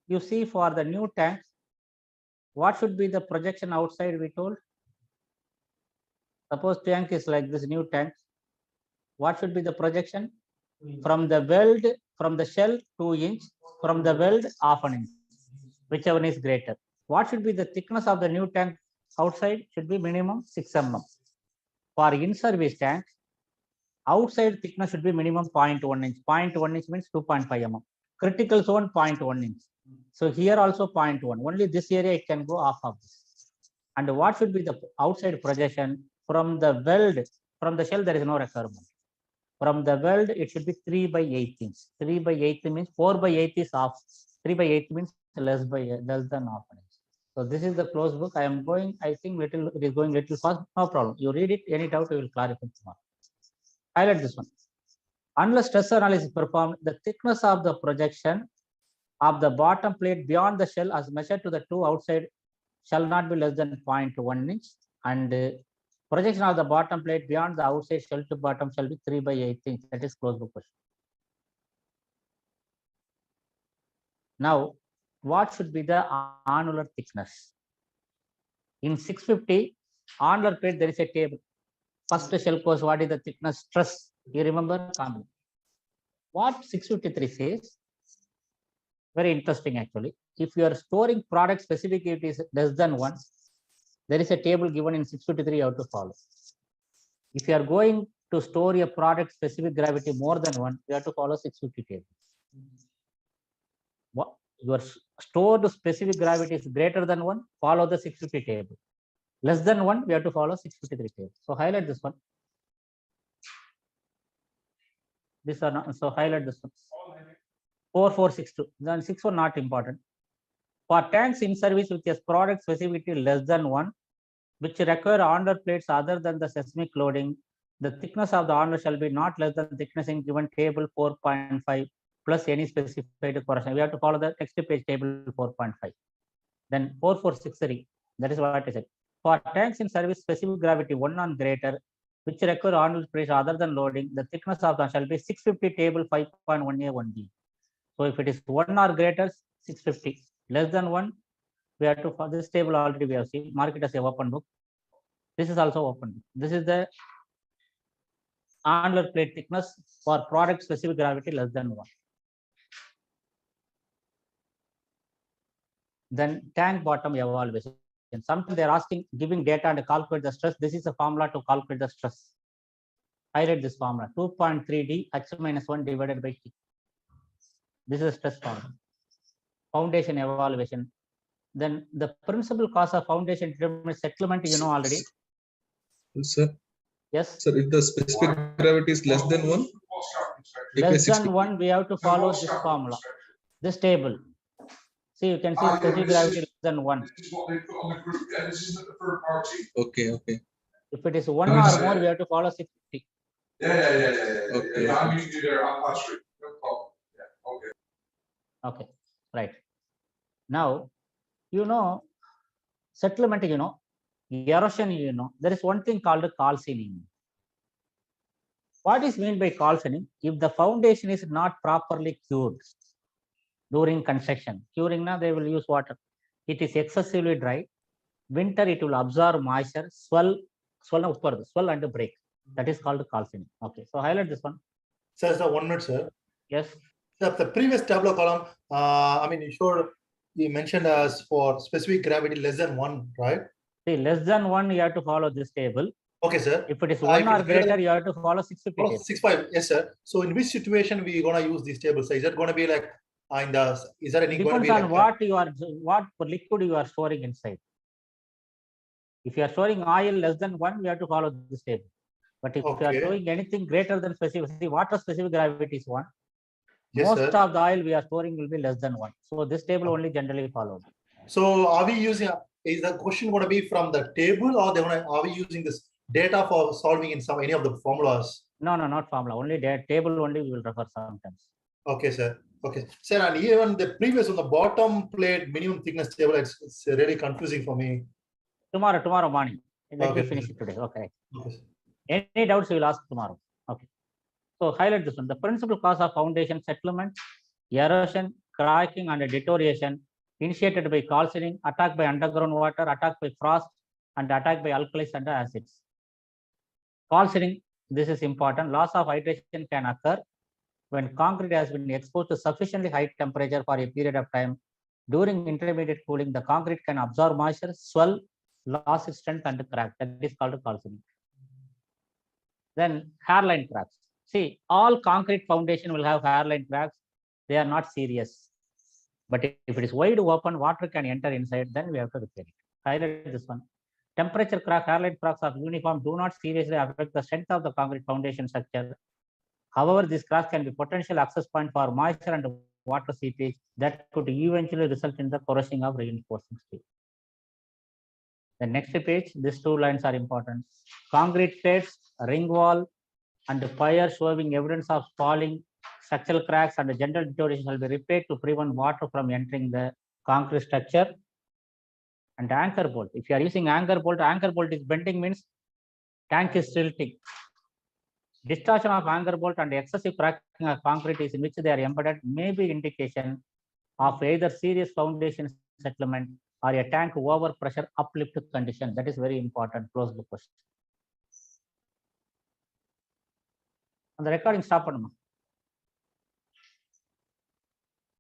Speaker 1: you see for the new tanks, what should be the projection outside we told? Suppose tank is like this new tank. What should be the projection? From the weld, from the shell 2 inch, from the weld 1/2 inch, whichever is greater. What should be the thickness of the new tank outside? Should be minimum 6 mm. For in-service tank, outside thickness should be minimum 0.1 inch. 0.1 inch means 2.5 mm. Critical zone 0.1 inch. So here also 0.1. Only this area it can go off of this. And what should be the outside projection from the weld? From the shell, there is no requirement. From the weld, it should be 3 by 8 inch. 3 by 8 means 4 by 8 is off. 3 by 8 means less than half an inch. So this is the closed book. I am going, I think it is going little fast. No problem. You read it. Any doubt, you will clarify tomorrow. Highlight this one. Unless stress analysis is performed, the thickness of the projection of the bottom plate beyond the shell as measured to the two outside shall not be less than 0.1 inch, and projection of the bottom plate beyond the outside shell to bottom shall be 3 by 8 inch. That is closed book question. Now, what should be the annular thickness? In 650 annular plate, there is a table. First shell course, what is the thickness stress? You remember? What 653 says? Very interesting actually. If you are storing product specific, it is less than 1. There is a table given in 653 you have to follow. If you are going to store a product specific gravity more than 1, you have to follow 650 table. What your stored specific gravity is greater than 1, follow the 650 table. Less than 1, we have to follow 653 table. So highlight this one. This are not, so highlight this one. 4462. Then 61 not important. For tanks in service with a product specificity less than 1, which require under plates other than the seismic loading, the thickness of the under shall be not less than thickness in given table 4.5 plus any specified correction. We have to follow the text page table 4.5. Then 4463. That is what I said. For tanks in service specific gravity 1 or greater, which require under pressure other than loading, the thickness of the shall be 650 table 5.1A 1B. So if it is 1 or greater, 650. Less than 1, we have to, for this table already we have seen, mark it as a open book. This is also open book. This is the annular plate thickness for product specific gravity less than 1. Then tank bottom evaluation. Sometimes they are asking, giving data and calculate the stress. This is a formula to calculate the stress. Highlight this formula, 2.3D H minus 1 divided by T. This is a stress formula. Foundation evaluation. Then the principal cause of foundation determines settlement, you know already.
Speaker 2: Sir,
Speaker 1: Yes.
Speaker 2: sir, if the specific gravity is less than 1,
Speaker 1: Less than 1, we have to follow this formula, this table. See, you can see specific gravity less than 1.
Speaker 7: This is what they put on the group. Yeah, this isn't the third party.
Speaker 2: okay, okay.
Speaker 1: If it is 1 or more, we have to follow 650.
Speaker 7: Yeah.
Speaker 2: Okay.
Speaker 7: Yeah, I'm using you there on Patrick. No problem. Yeah, okay.
Speaker 1: Okay, right. Now, you know, settlement, you know, erosion, you know, there is one thing called calcining. What is meant by calcining? If the foundation is not properly cured during construction, curing now they will use water. It is excessively dry. Winter it will absorb moisture, swell and break. That is called calcining. Okay, so highlight this one.
Speaker 3: Sir, 1 minute, sir.
Speaker 1: Yes.
Speaker 3: Sir, the previous tableau column, I mean, you mentioned as for specific gravity less than 1, right?
Speaker 1: See, less than 1, you have to follow this table.
Speaker 3: Okay, sir.
Speaker 1: If it is
Speaker 3: If
Speaker 1: 1
Speaker 3: it
Speaker 1: or
Speaker 3: is greater
Speaker 1: greater, you have to follow 650 table.
Speaker 3: 6.5, yes, sir. So in which situation we gonna use these tables? Is it gonna be like is there any gonna
Speaker 1: Depends
Speaker 3: be
Speaker 1: on
Speaker 3: like
Speaker 1: what liquid you are storing inside. If you are storing oil less than 1, we have to follow this table. But if you are
Speaker 3: Okay.
Speaker 1: storing anything greater than specific, see, water specific gravity is 1.
Speaker 3: Yes,
Speaker 1: Most
Speaker 3: sir.
Speaker 1: of the oil we are storing will be less than 1. So this table only generally followed.
Speaker 3: So are we using, is the question gonna be from the table or are we using this data for solving in any of the formulas?
Speaker 1: No, not formula. Only table only we will refer sometimes.
Speaker 3: Okay, sir. Okay, sir, and even the previous on the bottom plate minimum thickness table, it's really confusing for me.
Speaker 1: Tomorrow morning. Let me
Speaker 3: Okay.
Speaker 1: finish it today. Okay.
Speaker 3: Okay.
Speaker 1: Any doubts you will ask tomorrow. Okay. So highlight this one. The principal cause of foundation settlement, erosion, cracking, and deterioration initiated by calcining, attack by underground water, attack by frost, and attack by alkalis and acids. Calcining, this is important. Loss of hydration can occur when concrete has been exposed to sufficiently high temperature for a period of time. During intermediate cooling, the concrete can absorb moisture, swell, lose its strength, and crack. That is called calcining. Then hairline cracks. See, all concrete foundation will have hairline cracks. They are not serious. But if it is wide open, water can enter inside, then we have to repair it. Highlight this one. Temperature crack, hairline cracks of uniform do not seriously affect the strength of the concrete foundation structure. However, this cracks can be potential access point for moisture and water seepage that could eventually result in the corrosion of reinforcing steel. The next page, these two lines are important. Concrete plates, ring wall, and fire showing evidence of falling, structural cracks and general deterioration shall be repaired to prevent water from entering the concrete structure. And anchor bolt. If you are using anchor bolt is bending means tank is tilting. Distortion of anchor bolt and excessive cracking of concrete is in which they are embedded may be indication of either serious foundation settlement or a tank over pressure uplift condition. That is very important. Close the question. And the recording stop பண்ணுமா